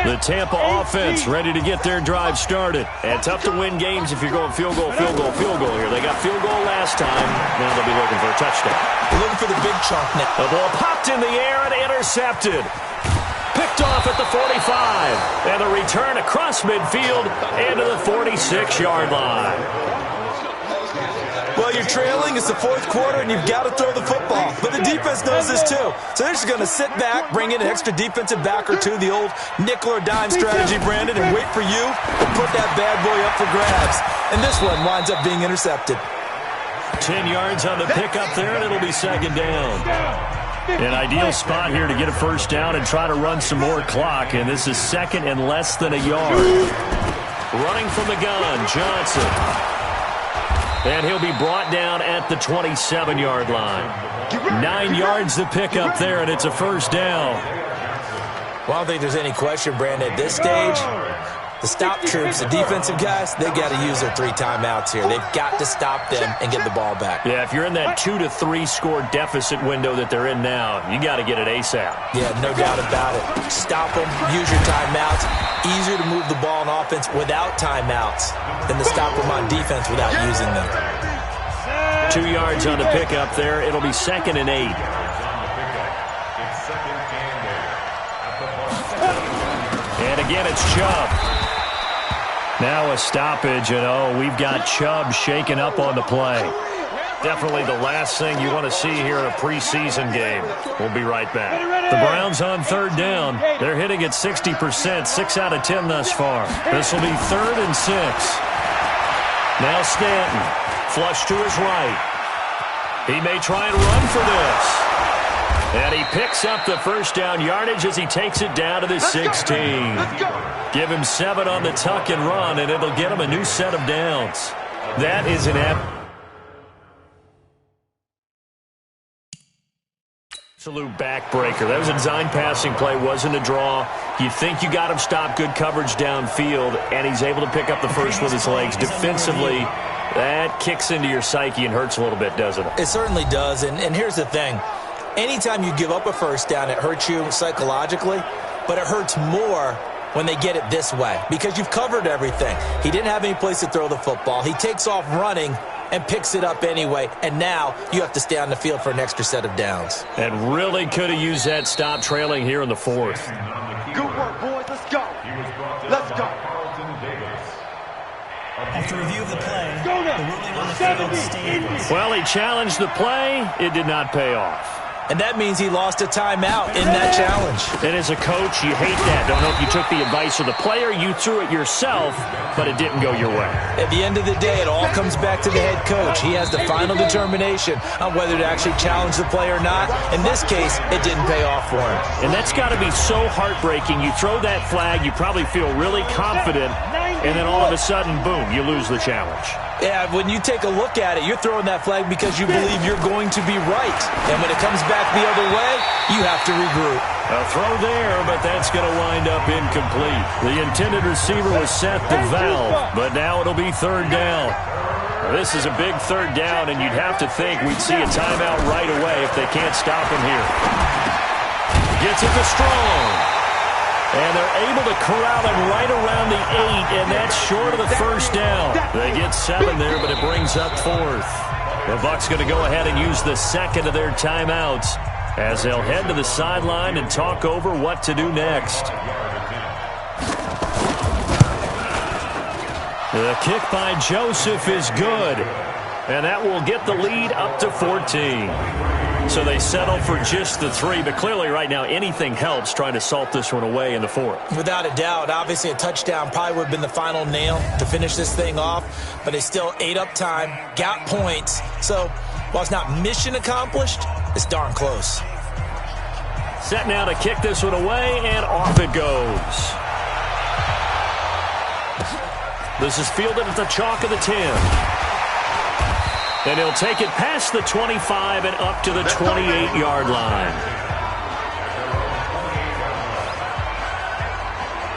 [SPEAKER 2] The Tampa offense ready to get their drive started. And tough to win games if you're going field goal here. They got field goal last time. Now they'll be looking for a touchdown.
[SPEAKER 3] They're looking for the big chunk now.
[SPEAKER 2] The ball popped in the air and intercepted. Picked off at the 45. And the return across midfield into the 46-yard line.
[SPEAKER 3] Well, you're trailing. It's the 4th quarter, and you've got to throw the football. But the defense knows this, too. So they're just going to sit back, bring in an extra defensive back or two, the old nickel or dime strategy, Brandon, and wait for you to put that bad boy up for grabs. And this one winds up being intercepted.
[SPEAKER 2] 10 yards on the pickup there, and it'll be 2nd down. An ideal spot here to get a 1st down and try to run some more clock. And this is 2nd and less than a yard. Running from the gun, Johnson. And he'll be brought down at the 27-yard line. 9 yards to pick up there, and it's a 1st down.
[SPEAKER 3] Well, I don't think there's any question, Brandon, at this stage, the stop troops, the defensive guys, they got to use their 3 timeouts here. They've got to stop them and get the ball back.
[SPEAKER 2] Yeah, if you're in that 2 to 3 score deficit window that they're in now, you got to get it ASAP.
[SPEAKER 3] Yeah, no doubt about it. Stop them, use your timeouts. Easier to move the ball on offense without timeouts than to stop them on defense without using them.
[SPEAKER 2] 2 yards on the pickup there. It'll be 2nd and 8. And again, it's Chubb. Now a stoppage, and we've got Chubb shaken up on the play. Definitely the last thing you want to see here in a preseason game. We'll be right back. The Browns on 3rd down. They're hitting at 60%, 6 out of 10 thus far. This will be 3rd and 6. Now Stanton, flush to his right. He may try and run for this. And he picks up the 1st down yardage as he takes it down to the 16. Give him 7 on the tuck and run, and it'll get him a new set of downs. That is an absolute backbreaker. That was a design passing play, wasn't a draw. You think you got him stopped, good coverage downfield, and he's able to pick up the 1st with his legs. Defensively, that kicks into your psyche and hurts a little bit, doesn't it?
[SPEAKER 3] It certainly does, and here's the thing. Anytime you give up a 1st down, it hurts you psychologically, but it hurts more when they get it this way because you've covered everything. He didn't have any place to throw the football. He takes off running and picks it up anyway, and now you have to stay on the field for an extra set of downs.
[SPEAKER 2] And really could have used that stop trailing here in the 4th.
[SPEAKER 5] Good work, boys. Let's go. Let's go.
[SPEAKER 4] After review of the play, the ruling on the field stands.
[SPEAKER 2] Well, he challenged the play. It did not pay off.
[SPEAKER 3] And that means he lost a timeout in that challenge.
[SPEAKER 2] And as a coach, you hate that. Don't know if you took the advice of the player, you threw it yourself, but it didn't go your way.
[SPEAKER 3] At the end of the day, it all comes back to the head coach. He has the final determination on whether to actually challenge the play or not. In this case, it didn't pay off for him.
[SPEAKER 2] And that's got to be so heartbreaking. You throw that flag, you probably feel really confident, and then all of a sudden, boom, you lose the challenge.
[SPEAKER 3] Yeah, when you take a look at it, you're throwing that flag because you believe you're going to be right. And when it comes back the other way, you have to regroup.
[SPEAKER 2] A throw there, but that's going to wind up incomplete. The intended receiver was set the valve, but now it'll be 3rd down. This is a big 3rd down, and you'd have to think we'd see a timeout right away if they can't stop him here. Gets it to Strong. And they're able to corral him right around the 8, and that's short of the 1st down. They get 7 there, but it brings up 4th. The Bucs going to go ahead and use the 2nd of their timeouts as they'll head to the sideline and talk over what to do next. The kick by Joseph is good, and that will get the lead up to 14. So they settle for just the 3, but clearly right now anything helps trying to salt this one away in the 4th.
[SPEAKER 3] Without a doubt, obviously a touchdown probably would have been the final nail to finish this thing off, but they still ate up time, got points. So while it's not mission accomplished, it's darn close.
[SPEAKER 2] Set now to kick this one away, and off it goes. This is fielded at the chalk of the 10. And he'll take it past the 25 and up to the 28-yard line.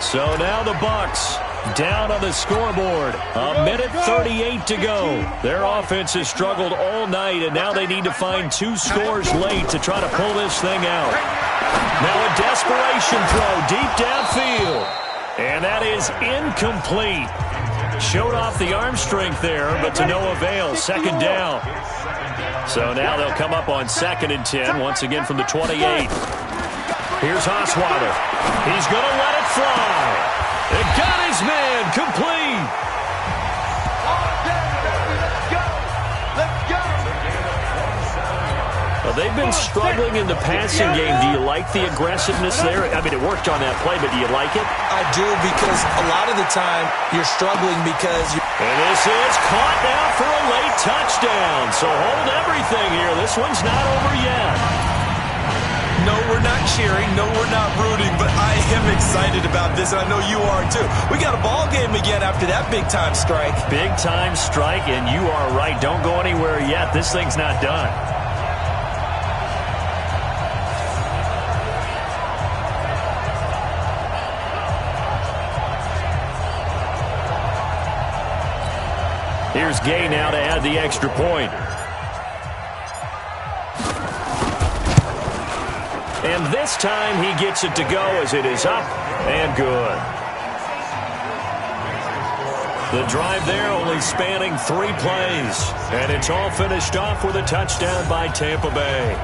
[SPEAKER 2] So now the Bucs down on the scoreboard. A minute 38 to go. Their offense has struggled all night, and now they need to find 2 scores late to try to pull this thing out. Now a desperation throw deep downfield. And that is incomplete. Showed off the arm strength there, but to no avail. Second down. So now they'll come up on 2nd and 10, once again from the 28. Here's Osweiler. He's going to let it fly. It got his man complete. Well, they've been struggling in the passing game. Do you like the aggressiveness there? I mean, it worked on that play, but do you like it?
[SPEAKER 3] I do, because a lot of the time you're struggling because you...
[SPEAKER 2] And this is caught now for a late touchdown. So hold everything here. This one's not over yet.
[SPEAKER 3] No, we're not cheering. No, we're not rooting. But I am excited about this, and I know you are too. We got a ball game again after that big-time strike.
[SPEAKER 2] Big-time strike, and you are right. Don't go anywhere yet. This thing's not done. Here's Gay now to add the extra point. And this time he gets it to go as it is up and good. The drive there only spanning 3 plays. And it's all finished off with a touchdown by Tampa Bay.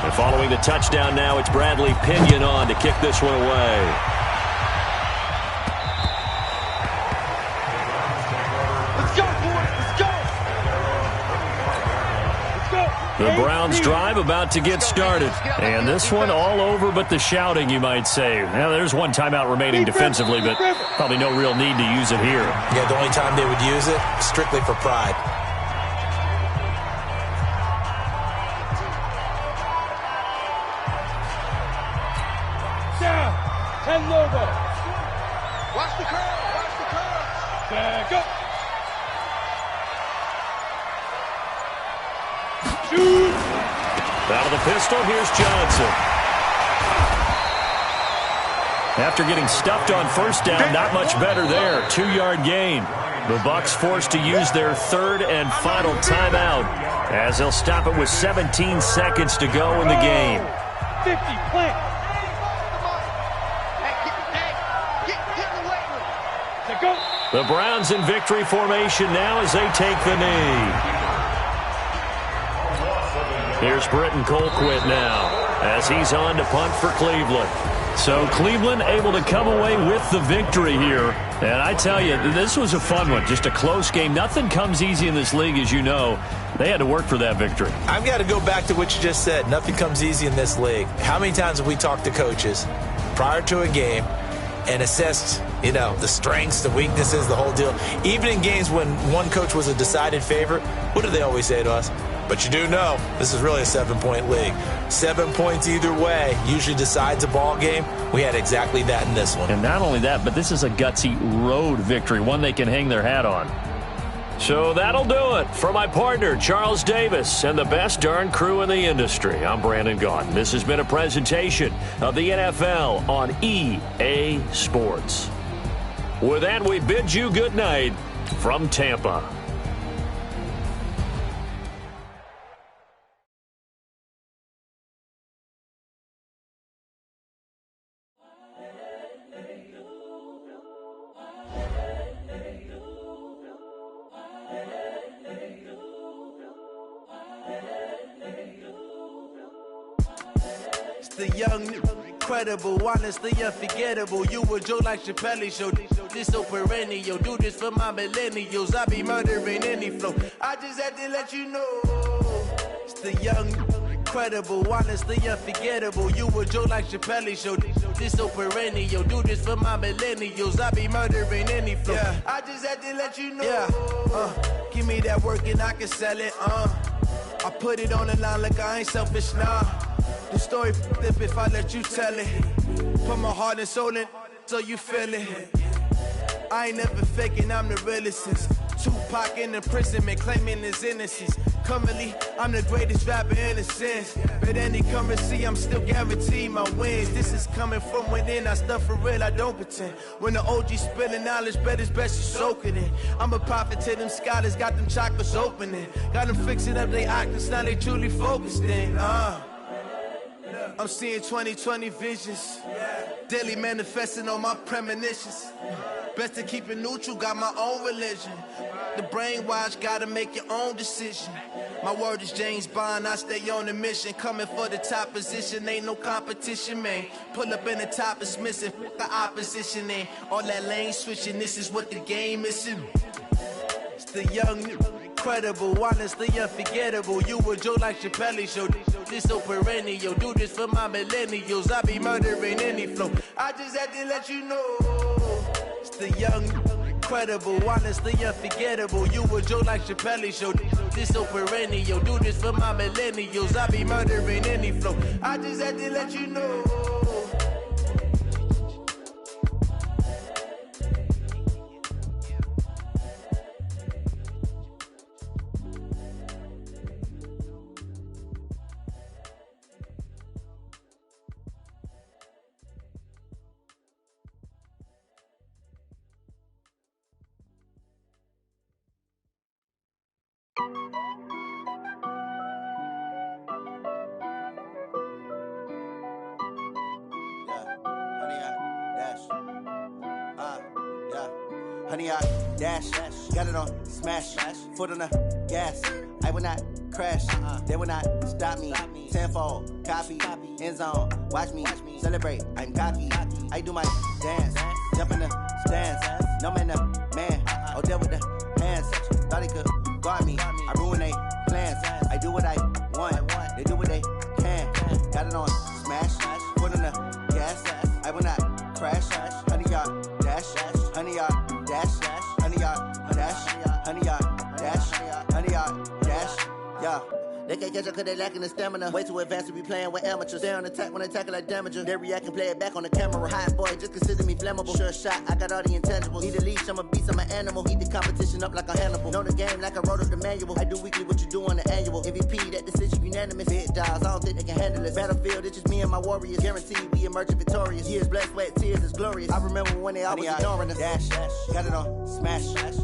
[SPEAKER 2] And following the touchdown now, it's Bradley Pinion on to kick this one away. The Browns drive about to get started. And this one all over but the shouting, you might say. Now, there's one timeout remaining defensively, but probably no real need to use it here.
[SPEAKER 3] Yeah, the only time they would use it, strictly for pride.
[SPEAKER 5] Down. 10 logo. Watch the curl. Watch the curl. Back up. Shoot.
[SPEAKER 2] Out of the pistol, here's Johnson. After getting stuffed on first down, not much better there. 2-yard gain. The Bucs forced to use their 3rd and final timeout as they'll stop it with 17 seconds to go in the game.
[SPEAKER 5] 50, plant.
[SPEAKER 2] The Browns in victory formation now as they take the knee. Here's Britton Colquitt now as he's on to punt for Cleveland. So Cleveland able to come away with the victory here. And I tell you, this was a fun one. Just a close game. Nothing comes easy in this league, as you know. They had to work for that victory.
[SPEAKER 3] I've got to go back to what you just said. Nothing comes easy in this league. How many times have we talked to coaches prior to a game and assessed, the strengths, the weaknesses, the whole deal? Even in games when one coach was a decided favorite, what do they always say to us? But you do know this is really a 7-point league. 7 points either way usually decides a ball game. We had exactly that in this one.
[SPEAKER 2] And not only that, but this is a gutsy road victory, one they can hang their hat on. So that'll do it for my partner, Charles Davis, and the best darn crew in the industry. I'm Brandon Gaudin. This has been a presentation of the NFL on EA Sports. With that, we bid you good night from Tampa.
[SPEAKER 7] The young, incredible, honestly unforgettable. You a Joe like Chappelle show. This so perennial. Do this for my millennials. I be murdering any flow. I just had to let you know. It's the young, incredible, honestly unforgettable. You a Joe like Chappelle show. This so perennial. Do this for my millennials. I be murdering any flow. Yeah. I just had to let you know. Yeah. Give me that work and I can sell it. I put it on the line like I ain't selfish, nah. The story flip if I let you tell it. Put my heart and soul in so you feel it. I ain't never faking, I'm the realest since Tupac in imprisonment, claiming his innocence. Currently, I'm the greatest rapper in a sense. But any currency, I'm still guaranteed my wins. This is coming from within, I stuff for real, I don't pretend. When the OG spilling knowledge, bet it's best you soak it in. I'm a prophet to them scholars, got them chakras opening. Got them fixing up their octaves, now they truly focused in. I'm seeing 2020 visions. Daily manifesting on my premonitions. Best to keep it neutral, got my own religion. The brainwash, gotta make your own decision. My word is James Bond, I stay on the mission. Coming for the top position, ain't no competition, man. Pull up in the top is missing, the opposition ain't. All that lane switching, this is what the game is. It's the young, incredible, honestly unforgettable. You a joke like Chappelle show. This so perennial, do this for my millennials. I be murdering any flow. I just had to let you know. It's the young, incredible, honestly unforgettable. You a joke like Chappelle show. This so perennial, do this for my millennials. I be murdering any flow. I just had to let you know.
[SPEAKER 8] Honey, I dash, got it on smash, foot on the gas. I will not crash, they will not stop me. Tenfold, copy, end zone, watch me celebrate. I'm cocky, I do my dance, jump in the stands. No man, man, oh deal with the hands. Thought he could guard me, I ruin they plans. I do what I want, they do what they can. Got it on smash, foot on the gas. I will not crash, honey, y'all dash, honey, y'all dash, honey, y'all dash, honey, y'all dash, honey, y'all dash, yeah. They can't catch up cause they lacking the stamina. Way too advanced to be playing with amateurs. Stay on attack when they tackle like damager. They react and play it back on the camera. Hot boy, just consider me flammable. Sure shot, I got all the intangibles. Need a leash, I'm a beast, I'm an animal. Eat the competition up like a Hannibal. Know the game like I wrote up the manual. I do weekly what you do on the annual. MVP, that decision unanimous. Big dogs, I don't think they can handle it. Battlefield, it's just me and my warriors. Guaranteed we emerging victorious. Years, blood, sweat, tears is glorious. I remember when they always ignoring us. Dash, got it on smash,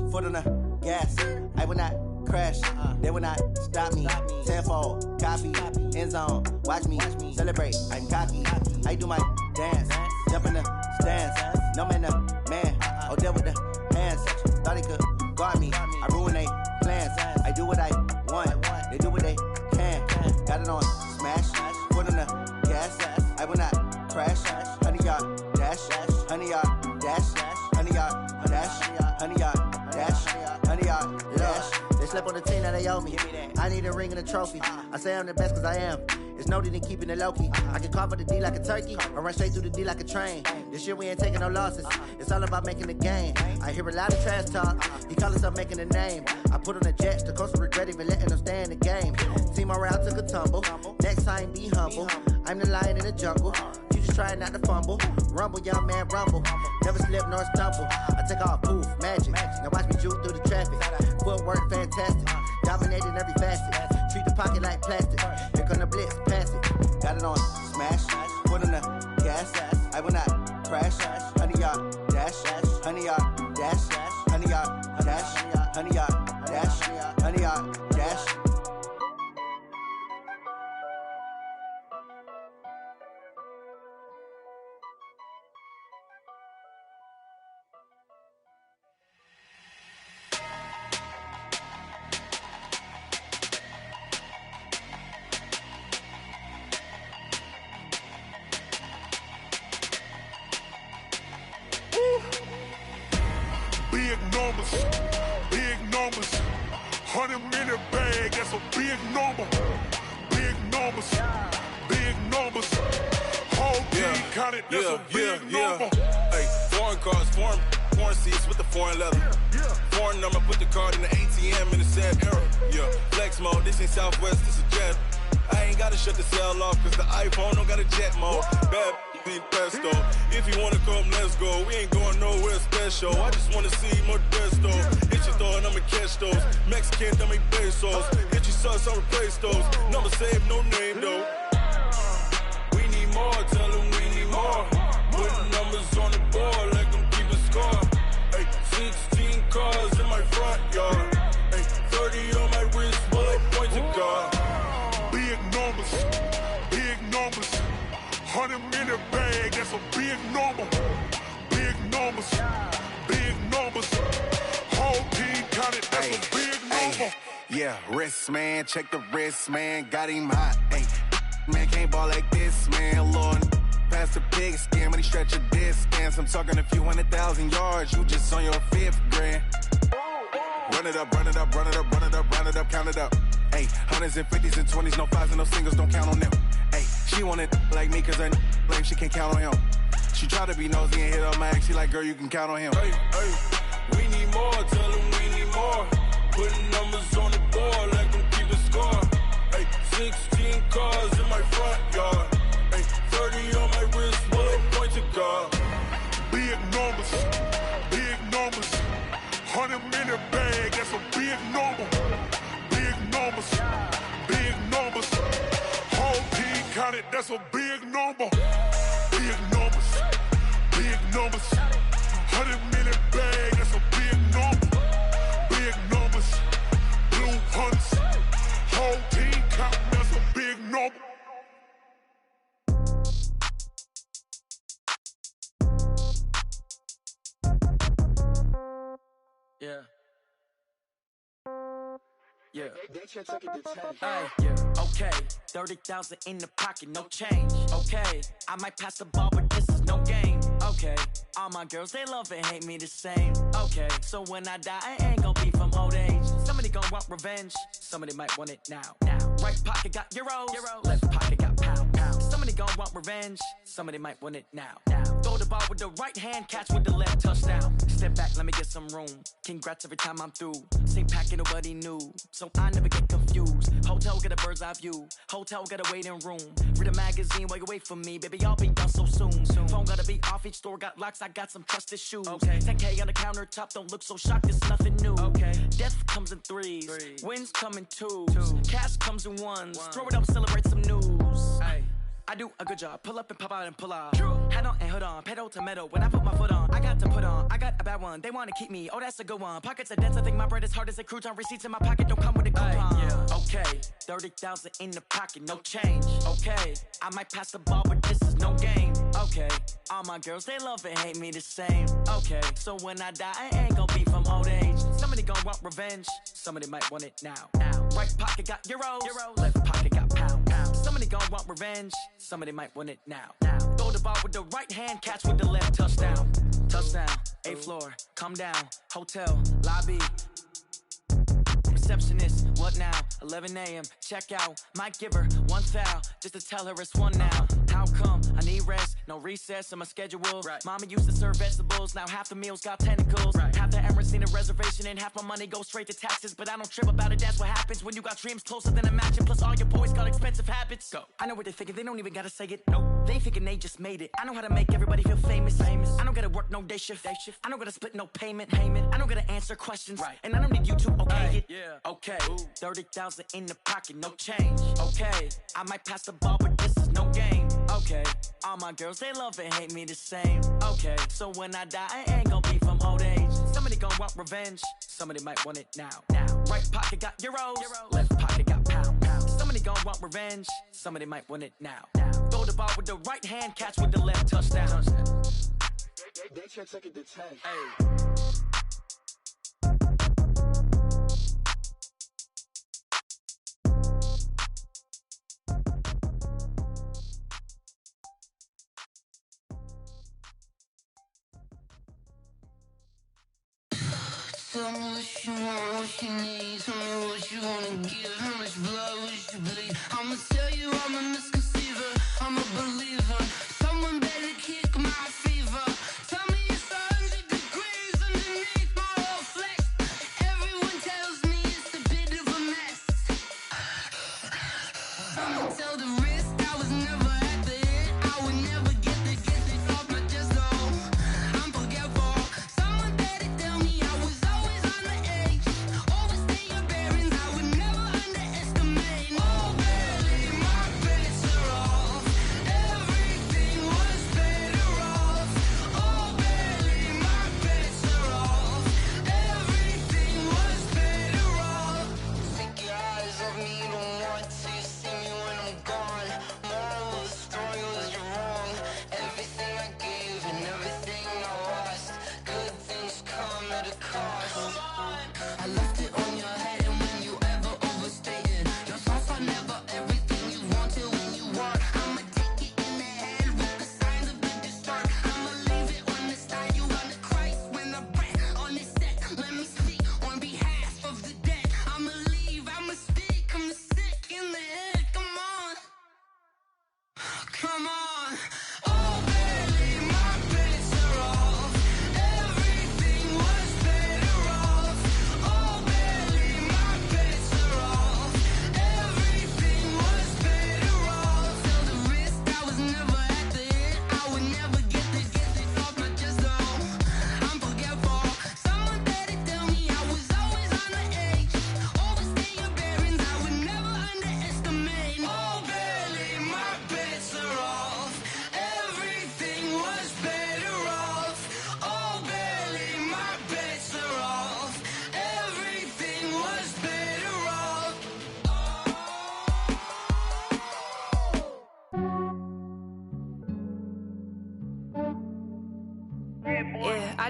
[SPEAKER 8] foot on the gas. I will not crash, they will not stop me. Tenfold, copy, end zone, watch me celebrate. I'm cocky, I do my dance, jump in the stands. No man, man, oh deal with the hands. Thought he could guard me, I ruin they plans. I do what I want, they do what they can. Got it on smash, foot on the gas. I will not crash, honey, y'all dash, honey, y'all dash, honey, y'all dash, honey, y'all dash, honey, y'all dash. They slept on the team, now they owe me. I need a ring and a trophy. I say I'm the best cause I am. It's no need in keeping it low-key. I can carve up the D like a turkey or run straight through the D like a train. This year we ain't taking no losses. It's all about making the game. I hear a lot of trash talk. He call himself making a name. I put on the Jets. The coach will regret even letting them stay in the game. Team morale took a tumble. Next time be humble. I'm the lion in the jungle. You just trying not to fumble. Rumble, young man, rumble. Never slip nor stumble. I take off, poof, magic. Now watch me juke through the traffic. Footwork fantastic. Dominating every facet. Treat the pocket like plastic. Here come the blitz, pass it. Got it on smash, foot on the gas. I will not crash, honey, y'all dash, honey, y'all dash, honey, y'all dash, honey, y'all dash, honey, y'all dash.
[SPEAKER 9] Big numbers, 100 minute bag, that's a big number. Big numbers, whole team counted, that's a big number.
[SPEAKER 10] Hey, foreign cars, foreign seats with the foreign leather. Foreign number put the card in the ATM in the sad era. Yeah, flex mode, this ain't Southwest, this is jet. I ain't gotta shut the cell off, cause the iPhone don't got a jet mode. Bad be pesto. If you wanna come, let's go. We ain't going nowhere special. I just wanna see more desto. Hit your throw and I'ma catch those. Mexican, dummy pesos. Hit your sus, I'll replace those. Number saved, no name though. We need more, tell them we need more. Putting numbers on the board, let them keep a score. Ay, 16 cars in my front yard. Ay, 30 on my wrist, bullet points of God.
[SPEAKER 9] Big numbers, big numbers. 100 minute bag, that's a big number. Big numbers, big numbers. Whole team counted, that's a big number.
[SPEAKER 11] Yeah, wrist man, check the wrist man, got him hot. Ay, man can't ball like this, man. Lord, past the pig skin when he stretch a distance. I'm talking a few 100,000 yards, you just on your 5th grand. Run it up, run it up, run it up, run it up, run it up, count it up. Ay, hundreds and 50s and 20s, no 5s and no singles, don't count on them. Ay, she want it like me cause her lame, she can't count on him. She try to be nosy and hit up my ex, she like, girl, you can count on him.
[SPEAKER 10] Hey, hey, we need more, tell them we need more. Putting numbers on the board, let them keep a score. Hey, 16 cars in my front yard. Hey, 30 on my wrist, bullet points of God.
[SPEAKER 9] Big numbers, big numbers. 100 minute bag, that's a big number. Big numbers, big numbers. Whole team counted, that's a big number. Big numbers, big numbers. 100 minute bag, that's a big number. Big numbers, blue hunts. Whole team counting, that's a big number.
[SPEAKER 12] Yeah. Yeah. Yeah. Okay. 30,000 in the pocket, no change. Okay. I might pass the ball, but this is no game. Okay. All my girls, they love and hate me the same. Okay. So when I die, I ain't gon' be from old age. Somebody gon' want revenge. Somebody might want it now. Right pocket got euros. Left pocket got pound. Somebody gon' want revenge. Somebody might want it now. Throw the ball with the right hand, catch with the left, touchdown. Step back, let me get some room. Congrats every time I'm through. Same packet, nobody knew. So I never get confused. Hotel get a bird's eye view. Hotel get a waiting room. Read a magazine while you wait for me. Baby, I'll be done so soon. Phone gotta be off, each store got locks. I got some trusted shoes. 10K on the countertop, don't look so shocked, it's nothing new. Death comes in threes. Wins come in twos. Cash comes in ones. Throw it up, celebrate some news. I do a good job. Pull up and pop out and pull out. Head on and hood on. Pedal to metal. When I put my foot on, I got to put on. I got a bad one. They want to keep me. Oh, that's a good one. Pockets are dense. I think my bread is hard as a crouton. Receipts in my pocket don't come with a coupon. Okay. 30,000 in the pocket. No change. Okay. I might pass the ball, but this is no game. Okay. All my girls, they love and hate me the same. Okay. So when I die, I ain't gon' be from old age. Somebody gon' want revenge. Somebody might want it now. Right pocket got euros. Left pocket got pound. Somebody gon' want revenge. Somebody might want it now. Throw the ball with the right hand, catch with the left, touchdown. Touchdown, 8th floor, come down, hotel, lobby. Receptionist, what now? 11 a.m., check out. Might give her one foul, just to tell her it's one now. How come? I need rest, no recess in my schedule. Mama used to serve vegetables, now half the meals got tentacles. Half the Emirates need a reservation and half my money goes straight to taxes. But I don't trip about it, that's what happens when you got dreams closer than a matching. Plus all your boys got expensive habits. Go. I know what they're thinking, they don't even gotta say it. Nope. They thinking they just made it. I know how to make everybody feel famous. I don't gotta work no day shift. I don't gotta split no payment. I don't gotta answer questions. And I don't need you to okay it. Okay, 30,000 in the pocket, no change. Okay, I might pass the ball, but this is no game. Okay, all my girls, they love and hate me the same. Okay, so when I die, I ain't gon' be from old age. Somebody gon' want revenge. Somebody might want it now. Right pocket got euros. Left pocket got pound. Somebody gon' want revenge. Somebody might want it now. Throw the ball with the right hand, catch with the left, touchdown.
[SPEAKER 13] They can't take it to 10.
[SPEAKER 14] Tell me what you want, what you need. Tell me what you wanna give. How much blood would you bleed? I'ma tell you I'm a misconceiver. I'm a believer. Someone better kick my fever. Tell me it's 100 degrees underneath my whole flesh.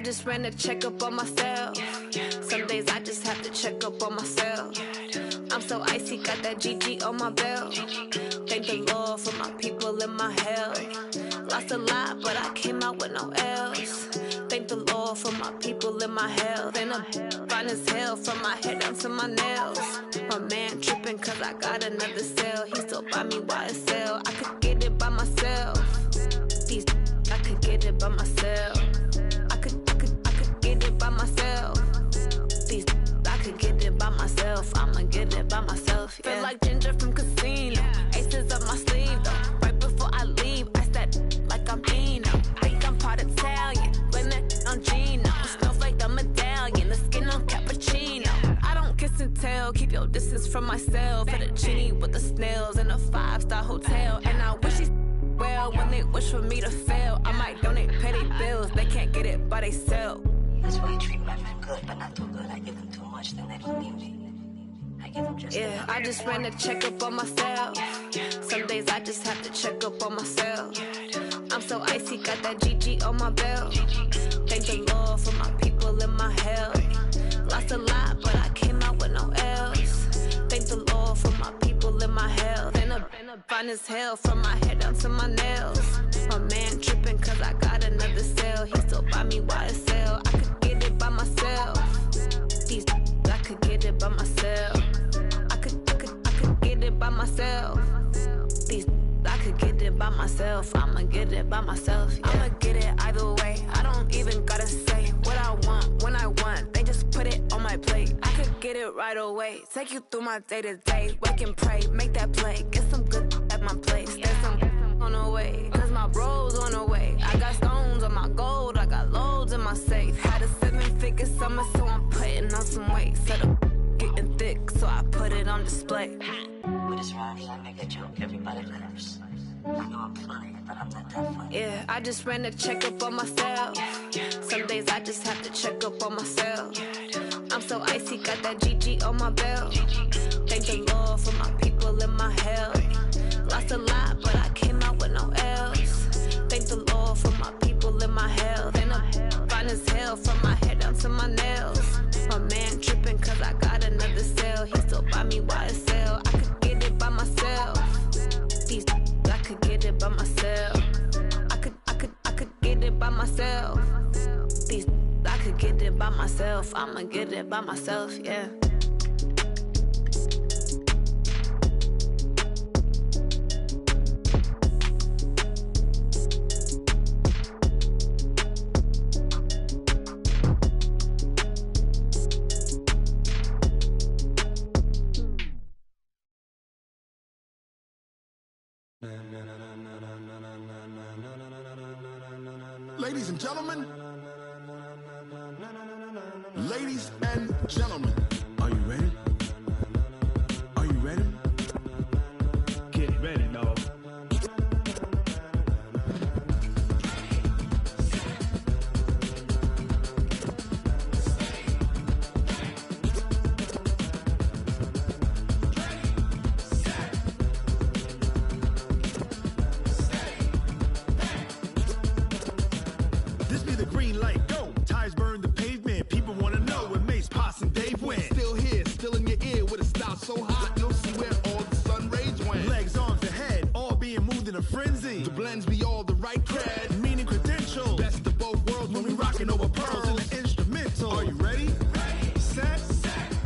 [SPEAKER 15] just ran a checkup on myself. Some days I just have to check up on myself. I'm so icy, got that GG on my belt. Thank the Lord for my people in my health. Lost a lot, but I came out with no L's. Thank the Lord for my people in my health. And I'm fine as hell from my head down to my nails. My man tripping cause I got another cell. He still buy me YSL. I could get it by myself. These I could get it by myself. I could get it by myself. These I could get it by myself. I'ma get it by myself. Yeah. Feel like Ginger from Casino. Aces up my sleeve though. Right before I leave, I step like I'm Eno. Think I'm part Italian. Blame it on Gino. Smells like the medallion. The skin on cappuccino. I don't kiss and tell. Keep your distance from myself. Fettuccine with the snails in a 5-star hotel. And I wish these well when they wish for me to fail. I might donate petty bills. They can't get it by they self.
[SPEAKER 16] That's why I treat my men good, but not too good. I give them too much, then they don't need me. I give them just
[SPEAKER 15] yeah, I just ran a checkup on myself. Some days I just have to check up on myself. I'm so icy, got that GG on my belt. Thank the Lord for my people in my health. Lost a lot, but I came out with no L's. Thank the Lord for my people in my health. And I'm fine as hell from my head down to my nails. My man tripping cause I got another cell. He still buy me YSL. I could get it by myself. These I could get it by myself. I could get it by myself. These I could get it by myself. I'ma get it by myself. Yeah. I'ma get it either way. I don't even gotta say what I want when I want. They just put it on my plate. I could get it right away. Take you through my day to day. Wake and pray, make that play. Get some good at my place. There's some on the way, cause my bro's on the way. I got stones on my gold. I got loads in my safe. Had a 7-figure summer, so I'm putting on some weight. Set up getting thick, so I put it on display.
[SPEAKER 16] With this rhymes, I make a joke, everybody laughs. I know I'm funny, but I'm not that funny.
[SPEAKER 15] Yeah, I just ran a checkup on myself. Some days I just have to check up on myself. I'm so icy, got that GG on my belt. Thank the Lord for my people in my health. Lost a lot, but I came out with no L's. Thank the Lord for my people in my health. And I'm fine as hell from my head down to my nails. My man tripping cause I got another cell. He still buy me YSL. I could get it by myself. These I could get it by myself. I could get it by myself. These I could get it by myself. I'ma get it by myself, yeah.
[SPEAKER 17] Ladies and gentlemen, ladies and gentlemen, are you ready? Are you ready?
[SPEAKER 5] Get ready, dog.
[SPEAKER 17] This be the green light, go. Tires burn the pavement. People wanna know when Mace, Pops, and Dave went. Still here, still in your ear with a style so hot, you'll see where all the sun rays went. Legs, arms, and head, all being moved in a frenzy. The blends be all the right cred, meaning credentials. Best of both worlds when we rockin' over pearls in the instrumental. Are you ready? Ready. Set.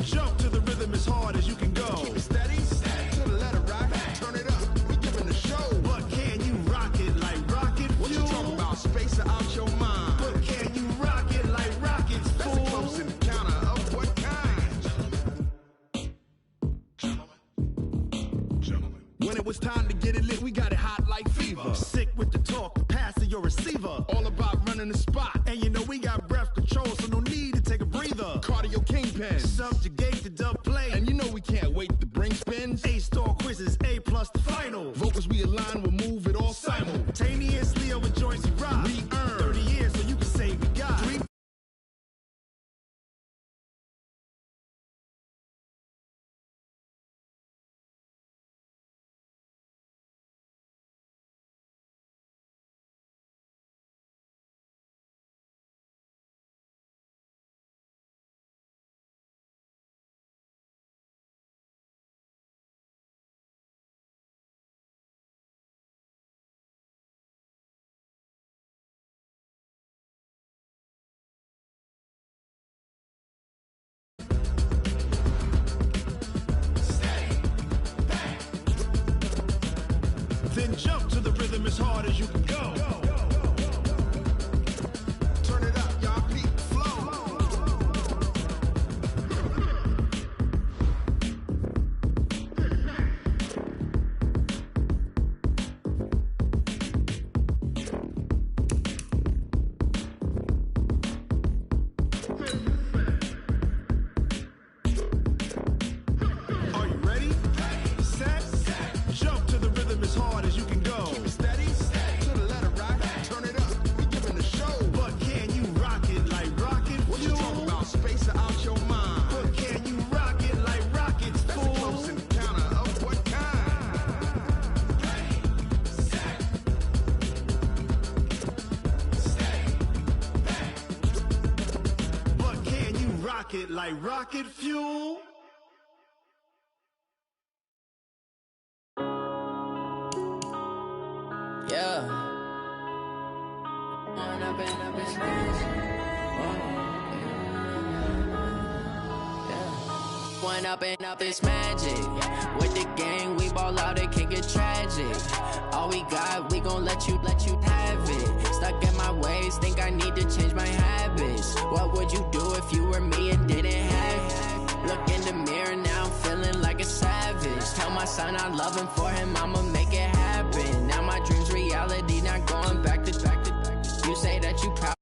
[SPEAKER 17] Jump to the rhythm as hard as you can go. Keep it steady. To the letter right. Turn it up. We giving the show. But can you rock it like rocket fuel? What you talking about? Space out your mind. But can you rock it like rockets, fool? That's a close encounter of what kind? Gentlemen. When it was time to get it lit, we got it hot like fever. Sick with the talk, passing your receiver. All about running the spot. And you know we got breath control, so no need to take a breather. Cardio kingpin, subjugate the dub play. And you know we can't wait to bring spins. A-star quizzes, A+ the final. Vocals we align, we'll move it all simultaneously over joints we rock. We earn 30 years so you can say we got 3 Jump to the rhythm as hard as you can go. Turn it up, y'all. Peak flow. Are you ready? Set. Jump to the rhythm as hard as you can go. Keep it steady. To the letter right. Turn it up. We giving the show. But can you rock it like rocket? What you talking about? Space out your mind. But can you rock it like rockets? That's a close encounter of what kind? But can you rock it like rocket fuel?
[SPEAKER 12] Yeah. When I've been up in space. When up is magic. With the gang, we ball out, it can get tragic. All we got, we gon' let you have it. Stuck in my ways, think I need to change my habits. What would you do if you were me and didn't have it? Look in the mirror, now I'm feeling like a savage. Tell my son I love him, for him I'ma make it happen. Now my dreams reality, not going back to. You say that you proud.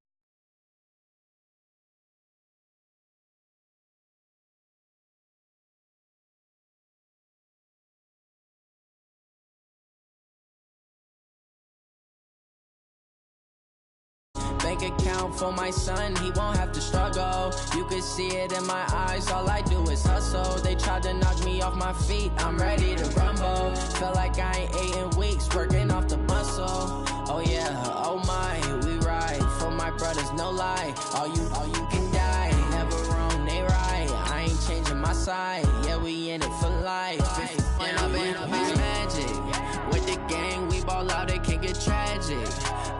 [SPEAKER 12] Bank account for my son, he won't have to struggle. You can see it in my eyes, all I do is hustle. They tried to knock me off my feet, I'm ready to rumble. Feel like I ain't ate in weeks, working off the muscle. Oh yeah, oh my, we ride for my brothers, no lie. All you can die, never wrong, they right. I ain't changing my side, yeah, we in it for life. When I've been up is magic. With the gang, we ball out, it can get tragic.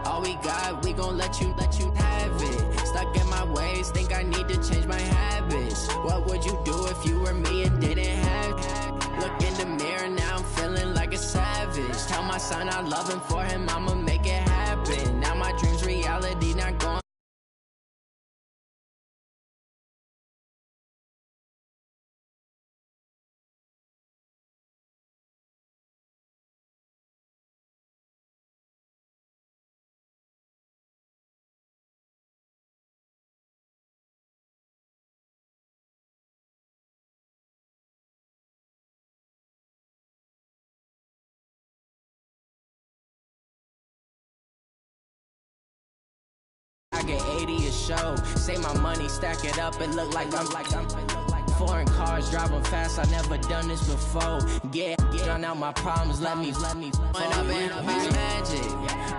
[SPEAKER 12] All we got, we gon' let you have it. Stuck in my ways, think I need to change my habits. What would you do if you were me and didn't have it? Look in the mirror, now I'm feeling like a savage. Tell my son I love him, for him I'ma make it happen. Now my dreams reality, not going. I get 80 a show. Say my money, stack it up, it look like I'm foreign cars, driving fast, I never done this before. Get drown out my problems, let me. When I've been up is magic.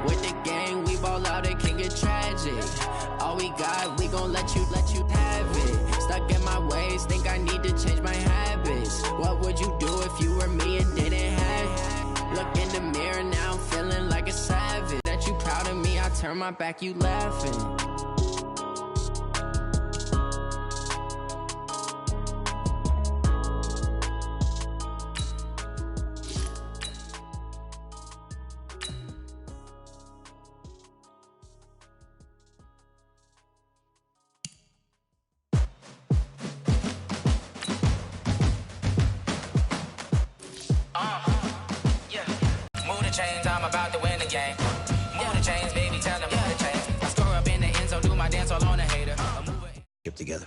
[SPEAKER 12] With the gang, we ball out, it can get tragic. All we got, we gon' let you have it. Stuck in my ways, think I need to change my habits. What would you do if you were me and didn't have it? Look in the mirror, now I'm feeling like a savage. That you proud of me, I turn my back, you laughing.
[SPEAKER 18] Chains, I'm about to win the game. Move the chains, baby, tell them move the chains. I score up in the end zone, do my dance all on a hater.
[SPEAKER 19] Get together.